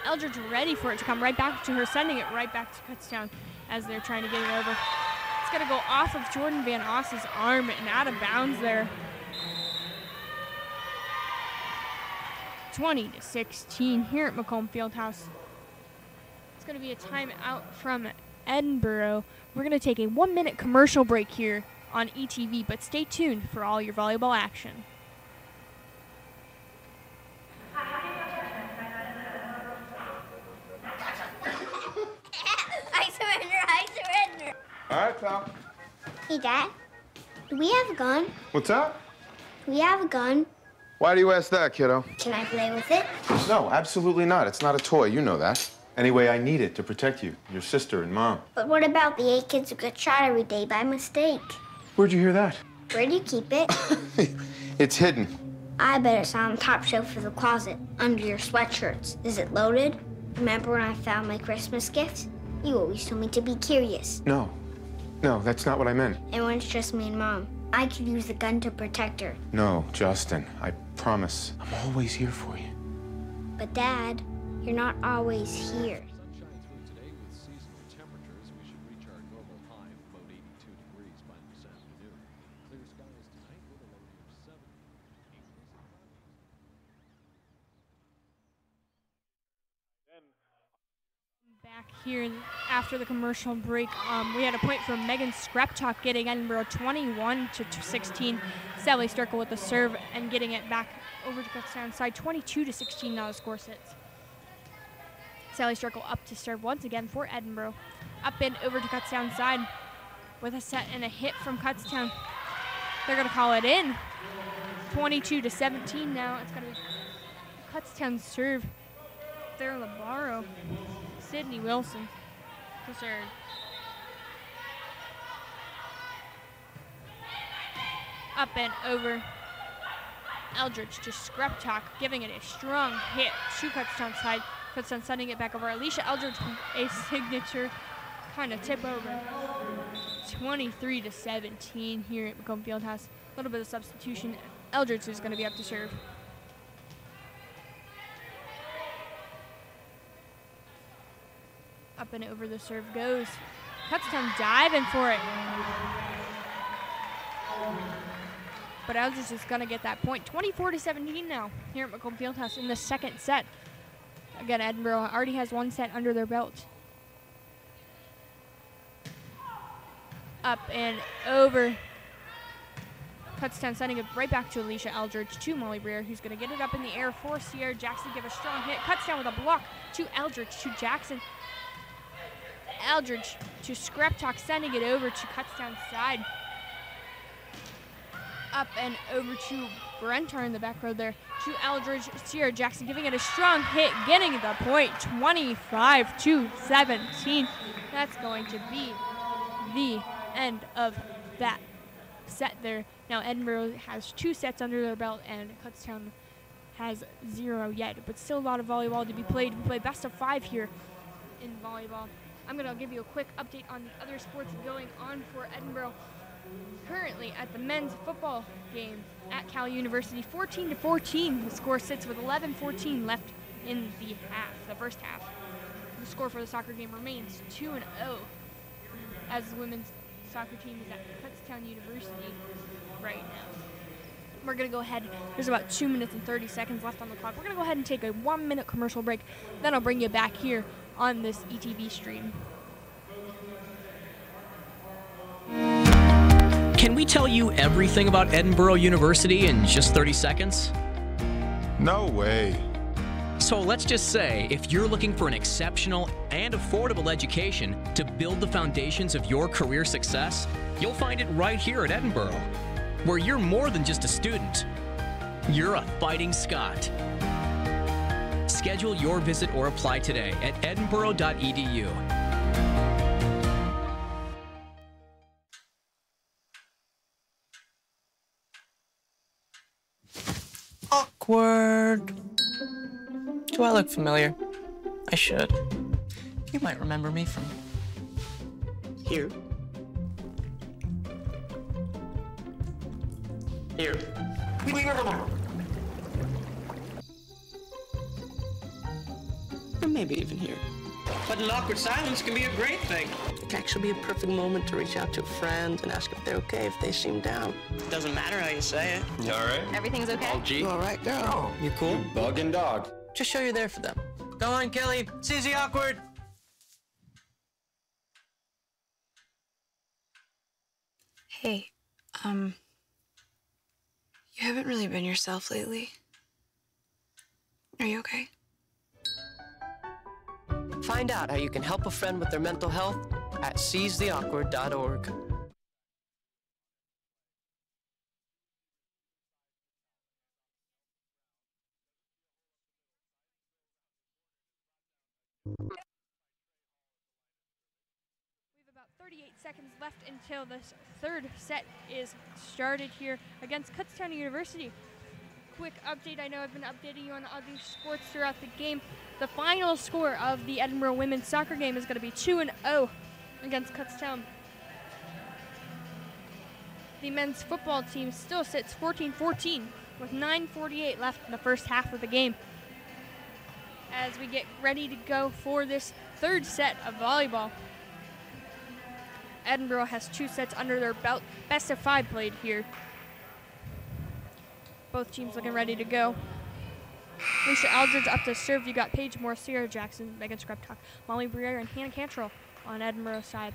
Eldridge ready for it to come right back to her, sending it right back to Kutztown as they're trying to get it over. It's going to go off of Jordan Van Oss's arm and out of bounds there. 20-16 here at Macomb Fieldhouse. It's going to be a timeout from Edinboro. We're going to take a 1-minute commercial break here on ETV, but stay tuned for all your volleyball action. pal. Hey, Dad. Do we have a gun? What's that? Do we have a gun? Why do you ask that, kiddo? Can I play with it? No, absolutely not. It's not a toy. You know that. Anyway, I need it to protect you, your sister, and Mom. But what about the 8 kids who get shot every day by mistake? Where'd you hear that? Where do you keep it? It's hidden. I bet it's on the top shelf of the closet, under your sweatshirts. Is it loaded? Remember when I found my Christmas gift? You always told me to be curious. No. No, that's not what I meant. And when it's just me and Mom, I could use the gun to protect her. No, Justin, I promise. I'm always here for you. But Dad, you're not always here. Sunshine through today with seasonal temperatures. We should reach our normal high of about 82 degrees by this afternoon. Clear skies tonight with a low near 70. Back here after the commercial break, we had a point from Megan Skreptok getting Edinboro 21-16. Sally Sterkel with the serve and getting it back over to Kutztown side. 22-16 now the score sits. Sally Sterkel up to serve once again for Edinboro. Up and over to Kutztown side with a set and a hit from Kutztown. They're going to call it in. 22-17 now. It's going to be Kutztown serve. There, Edinboro. Sydney Wilson to serve. Up and over. Eldridge to Skreptok, giving it a strong hit to Kutztown side. Kutztown sending it back over. Alicia Eldridge, a signature kind of tip over. 23-17 here at Macomb Fieldhouse. A little bit of substitution. Eldridge is going to be up to serve. Up and over the serve goes. Kutztown diving for it. But Eldridge is going to get that point. 24-17 now here at Macomb Fieldhouse in the second set. Again, Edinboro already has one set under their belt. Up and over. Kutztown sending it right back to Alicia Eldridge to Molly Breer, who's going to get it up in the air for Sierra Jackson. Give a strong hit. Kutztown with a block to Eldridge to Jackson. Eldridge to Skreptok, sending it over to Kutztown side. Up and over to Brentar in the back row there. To Eldridge, Sierra Jackson giving it a strong hit, getting the point, 25-17. That's going to be the end of that set there. Now Edinboro has 2 sets under their belt and Kutztown has 0 yet, but still a lot of volleyball to be played. We play best of 5 here in volleyball. I'm going to give you a quick update on the other sports going on for Edinboro. Currently at the men's football game at Cal University, 14-14. The score sits with 11:14 left in the first half. The score for the soccer game remains 2-0 as the women's soccer team is at Kutztown University right now. We're going to go ahead. There's about 2 minutes and 30 seconds left on the clock. We're going to go ahead and take a 1-minute commercial break. Then I'll bring you back here on this ETV stream. Can we tell you everything about Edinboro University in just 30 seconds? No way. So let's just say, if you're looking for an exceptional and affordable education to build the foundations of your career success, you'll find it right here at Edinboro, where you're more than just a student. You're a fighting Scot. Schedule your visit or apply today at edinboro.edu. Awkward. Do I look familiar? I should. You might remember me from here. Here. Or maybe even here. But an awkward silence can be a great thing. It can actually be a perfect moment to reach out to a friend and ask if they're okay if they seem down. Doesn't matter how you say it. You all right? Everything's okay? You all right, girl? You cool? Bug and dog. Just show you're there for them. Go on, Kelly. Susie awkward. Hey, you haven't really been yourself lately. Are you okay? Find out how you can help a friend with their mental health at seizetheawkward.org. We have about 38 seconds left until this third set is started here against Kutztown University. Quick update, I know I've been updating you on other sports throughout the game. The final score of the Edinboro women's soccer game is going to be 2-0 against Kutztown. The men's football team still sits 14-14 with 9:48 left in the first half of the game. As we get ready to go for this third set of volleyball. Edinboro has 2 sets under their belt. Best of 5 played here. Both teams looking ready to go. Alicia Aldridge up to serve. You got Paige Moore, Sierra Jackson, Megan Skreptok, Molly Briere, and Hannah Cantrell on Edinboro's side.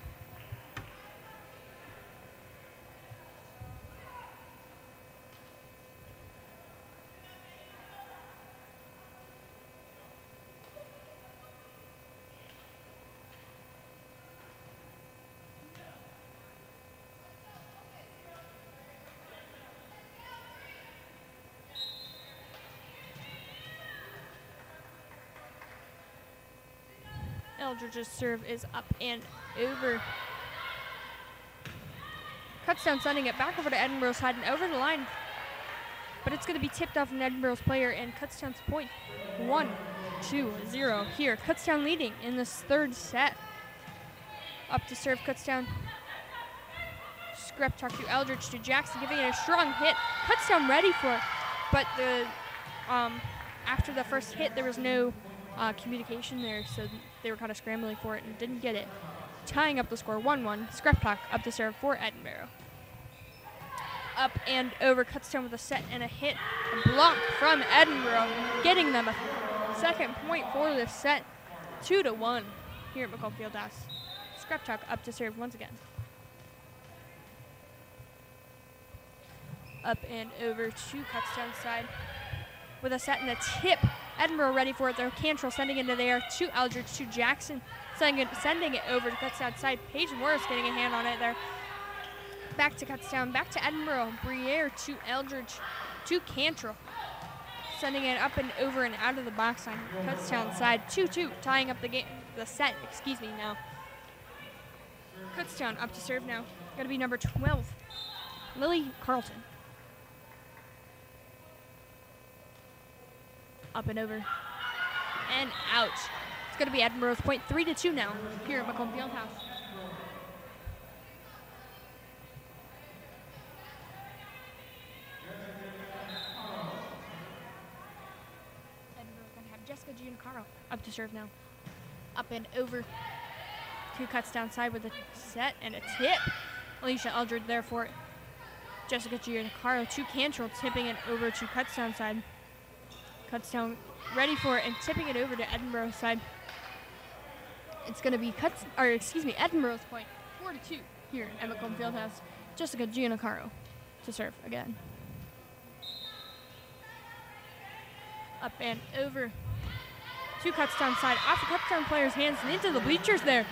Eldridge's serve is up and over. Kutztown sending it back over to Edinboro's side and over the line. But it's going to be tipped off from Edinboro's player, and Kutztown's point 1-2-0 here. Kutztown leading in this third set. Up to serve Kutztown. Skreptok to Eldridge to Jackson, giving it a strong hit. Kutztown ready for it, but the after the first hit, there was no communication there, so they were kind of scrambling for it and didn't get it. Tying up the score 1-1. Skreptok up to serve for Edinboro. Up and over. Kutztown with a set and a hit. A block from Edinboro, getting them a second point for this set. 2-1 here at McComb Fieldhouse. Skreptok up to serve once again. Up and over to Kutztown's side with a set and a tip. Edinboro ready for it though. Cantrell sending it into the air to Eldridge to Jackson. Sending it over to Kutztown's side. Paige Morris getting a hand on it there. Back to Kutztown, back to Edinboro. Briere to Eldridge to Cantrell. Sending it up and over and out of the box on Kutztown's side. 2-2, tying up the set now. Kutztown up to serve now. Gonna be number 12, Lily Carlton. Up and over and out. It's going to be Edinboro's point, 3-2 now here at McComb Fieldhouse. Edinboro's going to have Jessica Giancarlo up to serve now. Up and over to Kutztown side with a set and a tip. Alicia Eldridge there for it. Jessica Giancarlo to Cantrell, tipping it over to Kutztown side. Kutztown ready for it and tipping it over to Edinboro's side. It's going to be Edinboro's point, 4-2 here at McComb Fieldhouse. Jessica Giancarlo to serve again. Up and over to Kutztown side, off the Kutztown player's hands and into the bleachers there.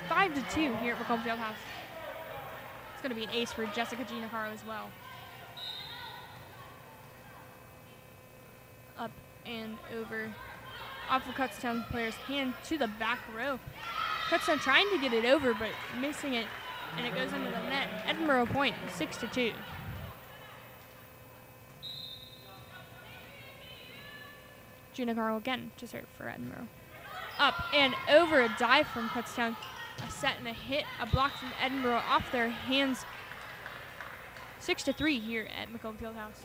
5-2 here at McComb Fieldhouse. It's going to be an ace for Jessica Giancarlo as well. Up and over off of Kutztown player's hand to the back row. Kutztown trying to get it over, but missing it, and it goes into the net. Edinboro point, 6-2. Giancarlo again to serve for Edinboro. Up and over, a dive from Kutztown. A set and a hit, a block from Edinboro off their hands. 6-3 here at McComb Fieldhouse.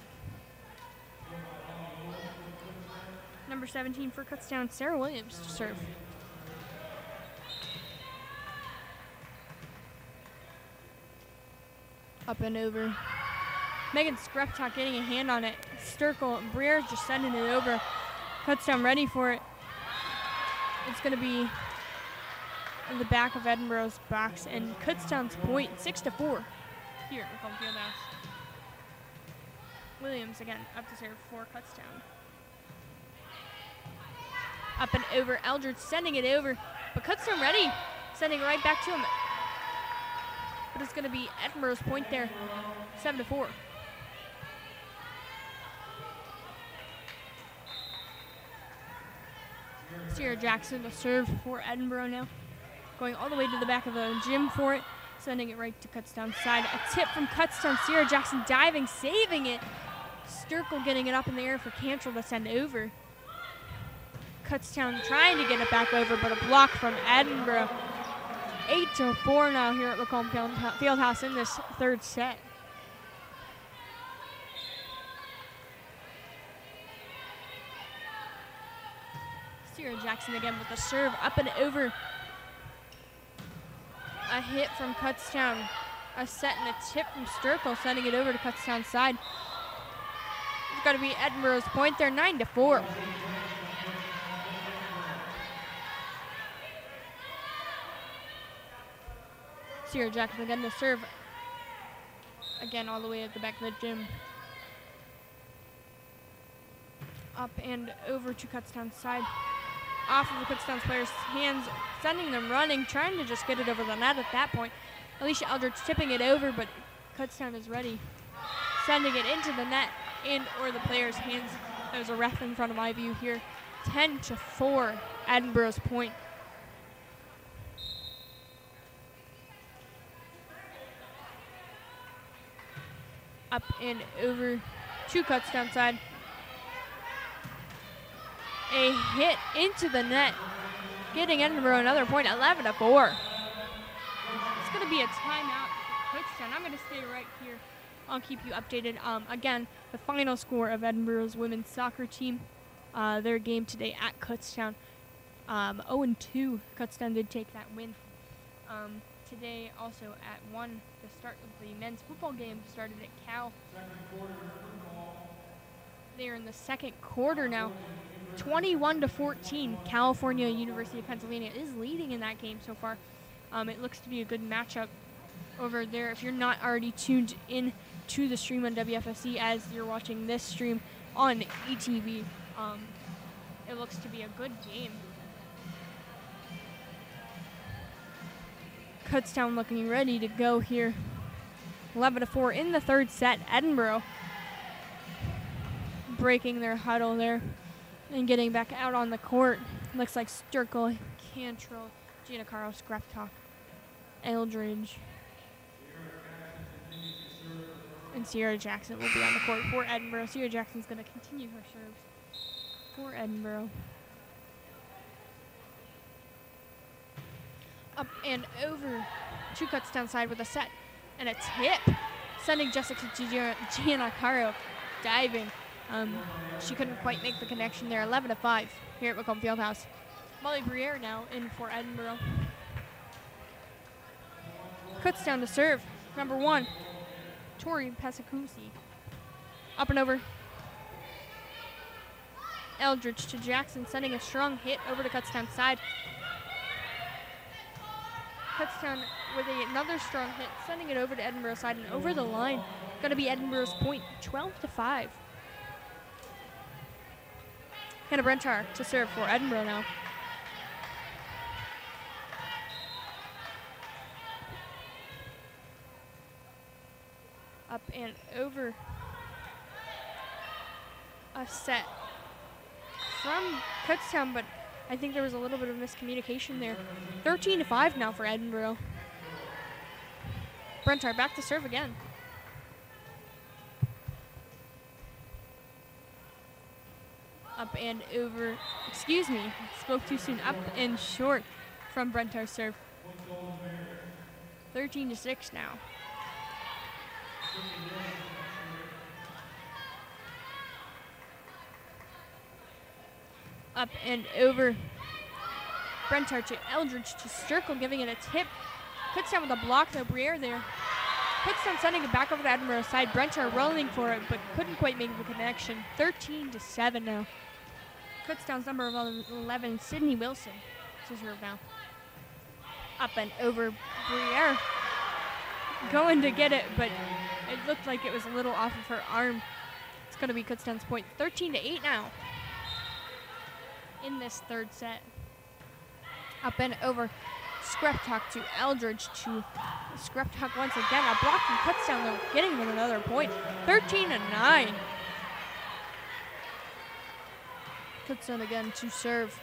Number 17 for Kutztown, Sarah Williams to serve. Up and over. Megan Skreptok getting a hand on it. Sturkle and Briere just sending it over. Kutztown ready for it. It's going to be in the back of Edinboro's box, and Kutztown's point, 6-4 here at McComb Fieldhouse. Williams again up to serve for Kutztown. Up and over, Eldridge sending it over, but Kutztown ready, sending it right back to him. but it's going to be Edinboro's point there, 7-4. Sierra Jackson to serve for Edinboro now. Going all the way to the back of the gym for it, sending it right to Kutztown side. A tip from Kutztown. Sierra Jackson diving, saving it. Sturkle getting it up in the air for Cantrell to send over. Kutztown trying to get it back over, but a block from Edinboro. 8-4 now here at Macomb Fieldhouse in this third set. Sierra Jackson again with the serve up and over. A hit from Kutztown. A set and a tip from Sturkle, sending it over to Kutztown's side. It's got to be Edinboro's point there, 9-4. Sierra Jackson again to serve. Again, all the way at the back of the gym. Up and over to Kutztown's side. Off of the Kutztown's players' hands, sending them running, trying to just get it over the net at that point. Alicia Eldridge tipping it over, but Kutztown is ready. Sending it into the net and or the players' hands. There's a ref in front of my view here. 10-4, Edinboro's point. Up and over to Kutztown side. A hit into the net, getting Edinboro another point, 11-4. It's going to be a timeout for Kutztown. I'm going to stay right here. I'll keep you updated. Again, the final score of Edinboro's women's soccer team, their game today at Kutztown, 0-2. Kutztown did take that win. Today, also at 1, the start of the men's football game started at Cal. They're in the second quarter now. 21-14, California University of Pennsylvania is leading in that game so far. It looks to be a good matchup over there. If you're not already tuned in to the stream on WFSC as you're watching this stream on ETV, it looks to be a good game. Kutztown looking ready to go here. 11-4 in the third set. Edinboro breaking their huddle there and getting back out on the court. Looks like Sturkle, Cantrell, Giancarlo, Scraptalk, Eldridge, and Sierra Jackson will be on the court for Edinboro. Sierra Jackson's going to continue her serves for Edinboro. Up and over to Kutztown side with a set and a tip, sending Jessica Giancarlo diving. She couldn't quite make the connection there. 11-5 here at Macomb Fieldhouse. Molly Briere now in for Edinboro. Kutztown to serve. Number 1, Tori Pasacusi. Up and over. Eldridge to Jackson, sending a strong hit over to Kutztown side. Kutztown with another strong hit, sending it over to Edinboro side and over the line. Going to be Edinboro's point, 12-5. Hannah Brentar to serve for Edinboro now. Up and over. A set from Kutztown, but I think there was a little bit of miscommunication there. 13-5 now for Edinboro. Brentar back to serve again. Up and over, excuse me, spoke too soon. Up and short from Brentar's serve. 13-6 now. Up and over. Brentar to Eldridge to Sturkle, giving it a tip. Kutztown with a block, though. Briere there. Kutztown sending it back over to Edinboro's side. Brentar rolling for it, but couldn't quite make the connection. 13-7 now. Kutztown's number 11, Sydney Wilson, to serve now. Up and over. Briere going to get it, but it looked like it was a little off of her arm. It's going to be Kutztown's point. 13-8 now in this third set. Up and over. Scrap talk to Eldridge to Scrap talk once again. A block from Kutztown though, getting them another point. 13-9. Kutztown again to serve.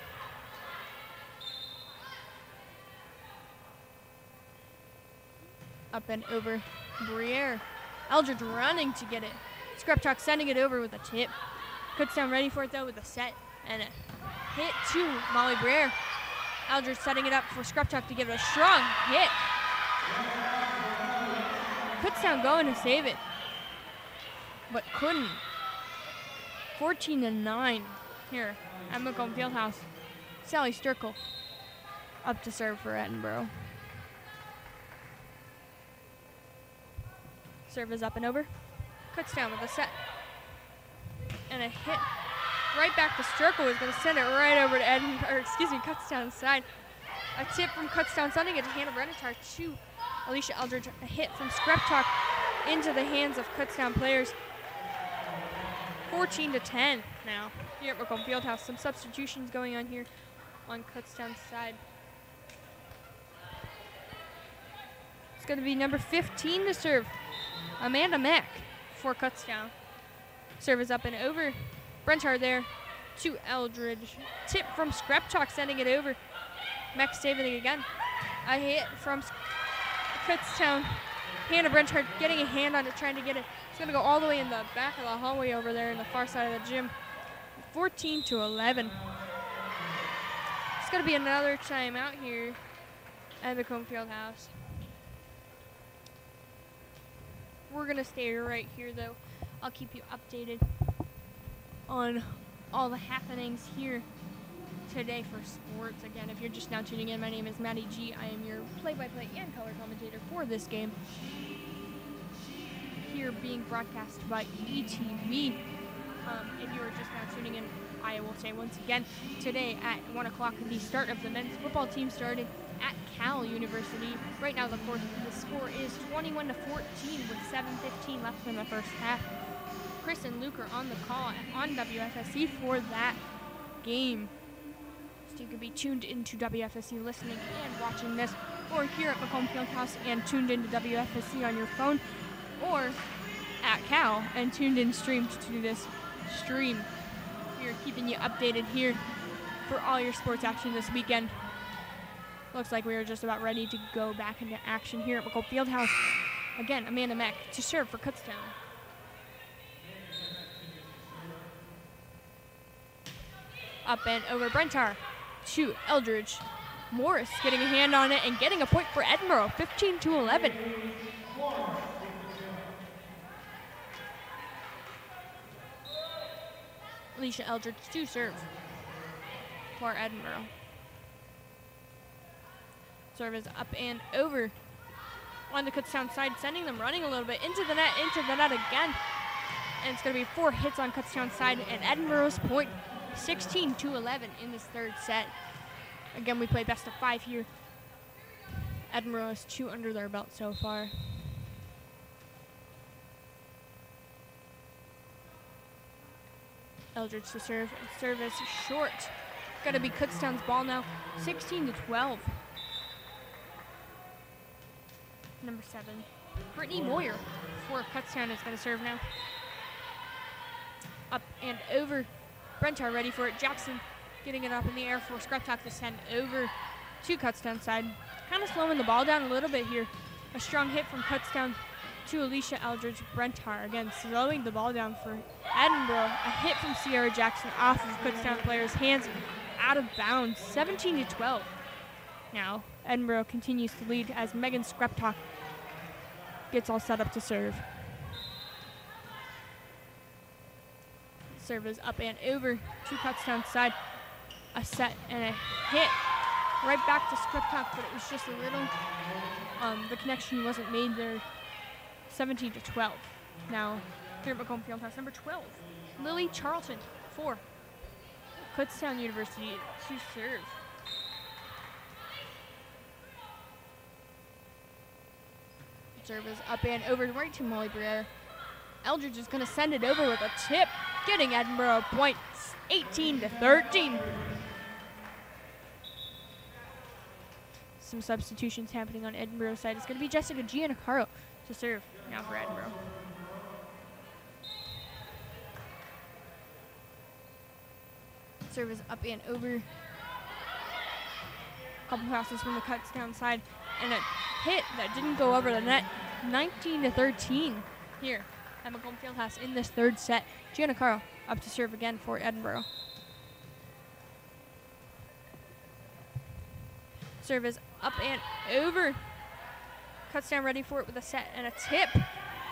Up and over Briere. Eldridge running to get it. Scrap talk sending it over with a tip. Kutztown ready for it though with a set and a hit to Molly Briere. Eldridge setting it up for Scrap talk to give it a strong hit. Kutztown going to save it, but couldn't. 14-9 here at Macomb Fieldhouse. Sally Sturkle up to serve for Edinboro. Serve is up and over. Kutztown with a set and a hit. Right back to Sturkle is going to send it right over to Kutztown's side. A tip from Kutztown, sending it to Hannah Brenetar to Alicia Eldridge. A hit from Scrap Talk into the hands of Kutztown players. 14-10 now here at Macomb Fieldhouse. Some substitutions going on here on Kutztown's side. It's going to be number 15 to serve, Amanda Mack for Kutztown. Serve is up and over. Brentar there to Eldridge. Tip from Scrap Talk, sending it over. Mack saving it again. A hit from Kutztown. Hannah Brentar getting a hand on it, trying to get it. It's going to go all the way in the back of the hallway over there in the far side of the gym. 14-11. It's going to be another timeout here at Macomb Fieldhouse. We're going to stay right here, though. I'll keep you updated on all the happenings here today for sports. Again, if you're just now tuning in, my name is Maddie G. I am your play-by-play and color commentator for this game. Here being broadcast by ETV. If you are just now tuning in, I will say once again, today at 1 o'clock, the start of the men's football team started at Cal University. Right now, the score is 21-14 with 7:15 left in the first half. Chris and Luke are on the call on WFSC for that game. So you can be tuned into WFSC listening and watching this, or here at Macomb Fieldhouse and tuned into WFSC on your phone, or at Cal and tuned in streamed to this stream. We are keeping you updated here for all your sports action this weekend. Looks like we are just about ready to go back into action here at Macomb Fieldhouse. Again, Amanda Mack to serve for Kutztown. Up and over Brentar to Eldridge. Morris getting a hand on it and getting a point for Edinboro, 15-11. Alicia Eldridge to serve for Edinboro. Serve is up and over on the Kutztown side, sending them running a little bit into the net again. And it's going to be 4 hits on Kutztown side, and Edinboro's point, 16-11 in this third set. Again, we play best of 5 here. Edinboro has 2 under their belt so far. Eldridge to serve. Serve is short. Got to be Kutztown's ball now. 16-12. Number 7, Brittany Moyer for Kutztown is going to serve now. Up and over. Brentar ready for it. Jackson getting it up in the air for Scrap Talk to send over to Kutztown side. Kind of slowing the ball down a little bit here. A strong hit from Kutztown to Alicia Eldridge. Brentar again slowing the ball down for Edinboro. A hit from Sierra Jackson off of Kutztown players' hands, out of bounds. 17-12. Now Edinboro continues to lead as Megan Scrap Talk gets all set up to serve. Serve is up and over to Kutztown side. A set and a hit right back to Scrap Talk, but it was just a little, the connection wasn't made there. 17-12. Now here at Macomb Fieldhouse, number 12, Lily Charlton for Kutztown University to serve. Serve is up and over right to Molly Briere. Eldridge is going to send it over with a tip, getting Edinboro a point, 18-13. some substitutions happening on Edinboro's side. It's going to be Jessica Giannacaro to serve now for Edinboro. Serve is up and over. Couple passes from the Kutztown side, and a hit that didn't go over the net. 19-13 here at Macomb Fieldhouse in this third set. Giannacaro up to serve again for Edinboro. Serve is up and over. Kutztown ready for it with a set and a tip.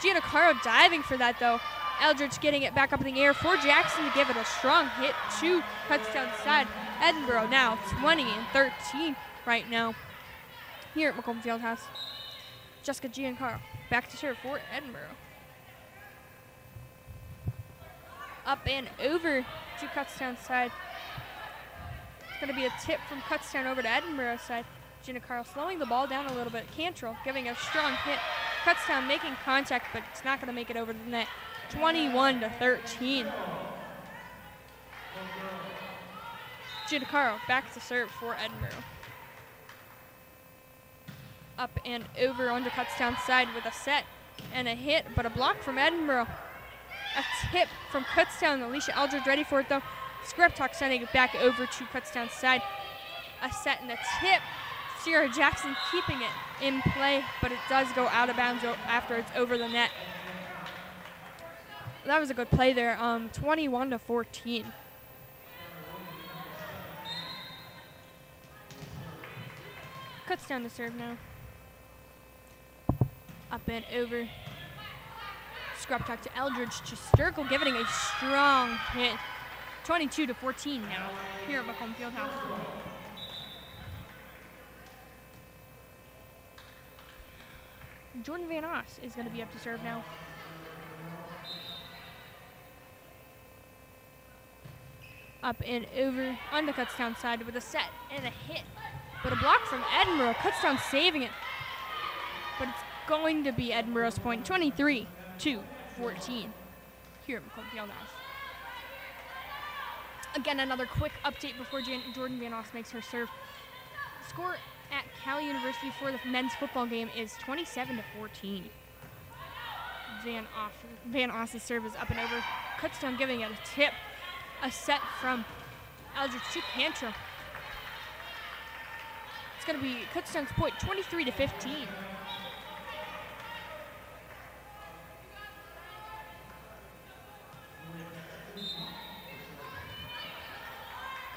Giannacaro diving for that though. Eldridge getting it back up in the air for Jackson to give it a strong hit to Kutztown's side. Edinboro now 20-13 right now here at Macomb Fieldhouse. Jessica Giannacaro back to serve for Edinboro. Up and over to Kutztown's side. It's going to be a tip from Kutztown over to Edinboro's side. Giannacaro slowing the ball down a little bit. Cantrell giving a strong hit. Kutztown making contact, but it's not going to make it over the net. 21-13. Giannacaro back to serve for Edinboro. Up and over onto Kutztown's side with a set and a hit, but a block from Edinboro. A tip from Kutztown. Alicia Eldridge ready for it though. Skriptok sending it back over to Kutztown's side. A set and a tip. Sierra Jackson keeping it in play, but it does go out of bounds after it's over the net. That was a good play there. 21-14. Kutztown to serve now. Up and over. Skriptok to Eldridge to Sturkle, giving a strong hit. 22-14 now here at Macomb Fieldhouse. Jordan Van Oss is going to be up to serve now. Up and over on the Kutztown side with a set and a hit. But a block from Edinboro. Kutztown saving it. But it's going to be Edinboro's point. 23-14 here at Macomb Fieldhouse. Again, another quick update before Jordan Van Oss makes her serve. Score at Cal University for the men's football game is 27-14. Van Oss's serve is up and over. Kutztown giving it a tip. A set from Eldridge to Cantrell. It's going to be Kutztown's point, 23-15.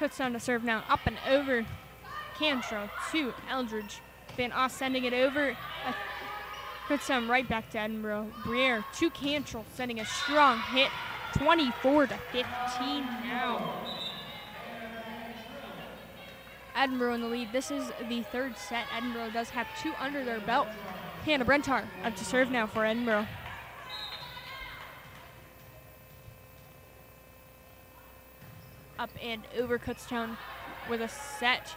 Kutztown to serve now, up and over. Cantrell to Eldridge. Van Oss sending it over. Kutztown right back to Edinboro. Briere to Cantrell, sending a strong hit. 24-15 now. Edinboro in the lead. This is the third set. Edinboro does have two under their belt. Hannah Brentar up to serve now for Edinboro. Up and over Kutztown with a set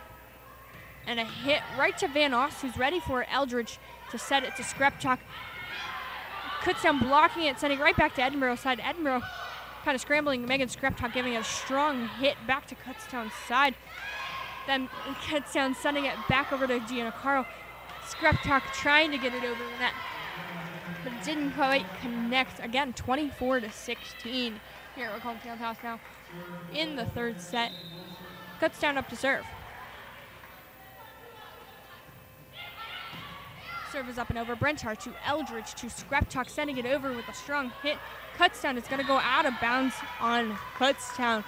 and a hit right to Van Oss, who's ready for it. Eldridge to set it to Skriptok. Kutztown blocking it, sending right back to Edinboro's side. Edinboro kind of scrambling. Megan Skriptok giving it a strong hit back to Kutztown's side. Then Kutztown sending it back over to Giannacaro. Skriptok trying to get it over the net, but it didn't quite connect. Again, 24-16 here at Macomb Fieldhouse now in the third set. Kutztown up to serve. Serve is up and over. Brentar to Eldridge to Skriptok, sending it over with a strong hit. Kutztown is going to go out of bounds on Kutztown.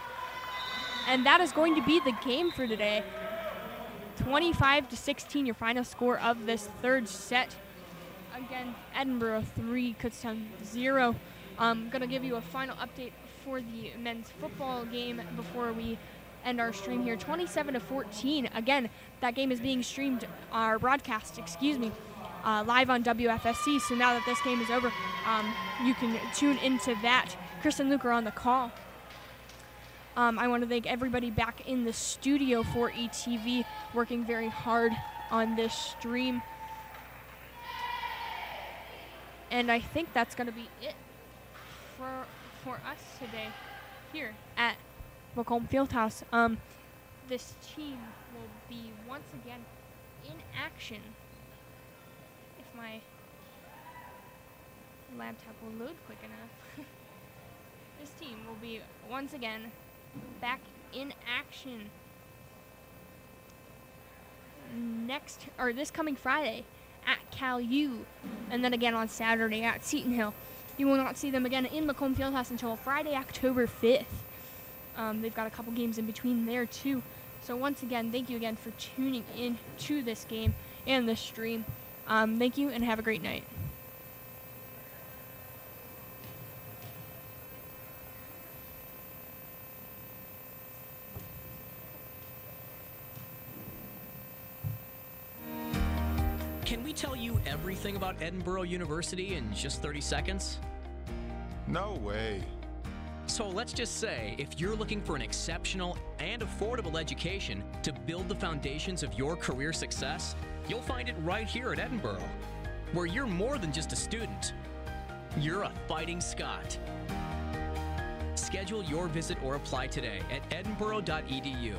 And that is going to be the game for today. 25-16, your final score of this third set. Again, Edinboro 3, Kutztown 0. I'm going to give you a final update for the men's football game before we end our stream here. 27-14. Again, that game is being streamed, our broadcast, live on WFSC. So now that this game is over, you can tune into that. Chris and Luke are on the call. I want to thank everybody back in the studio for ETV, working very hard on this stream. And I think that's going to be it for us today here at Macomb Fieldhouse. This team will be once again in action. If my laptop will load quick enough. This team will be once again back in action this coming Friday at Cal U, and then again on Saturday at Seton Hill. You will not see them again in Macomb Fieldhouse until Friday, October 5th. They've got a couple games in between there too. So once again, thank you again for tuning in to this game and this stream. Thank you and have a great night. Can we tell you everything about Edinboro University in just 30 seconds? No way. So let's just say, if you're looking for an exceptional and affordable education to build the foundations of your career success, you'll find it right here at Edinboro, where you're more than just a student. You're a fighting Scot. Schedule your visit or apply today at edinboro.edu.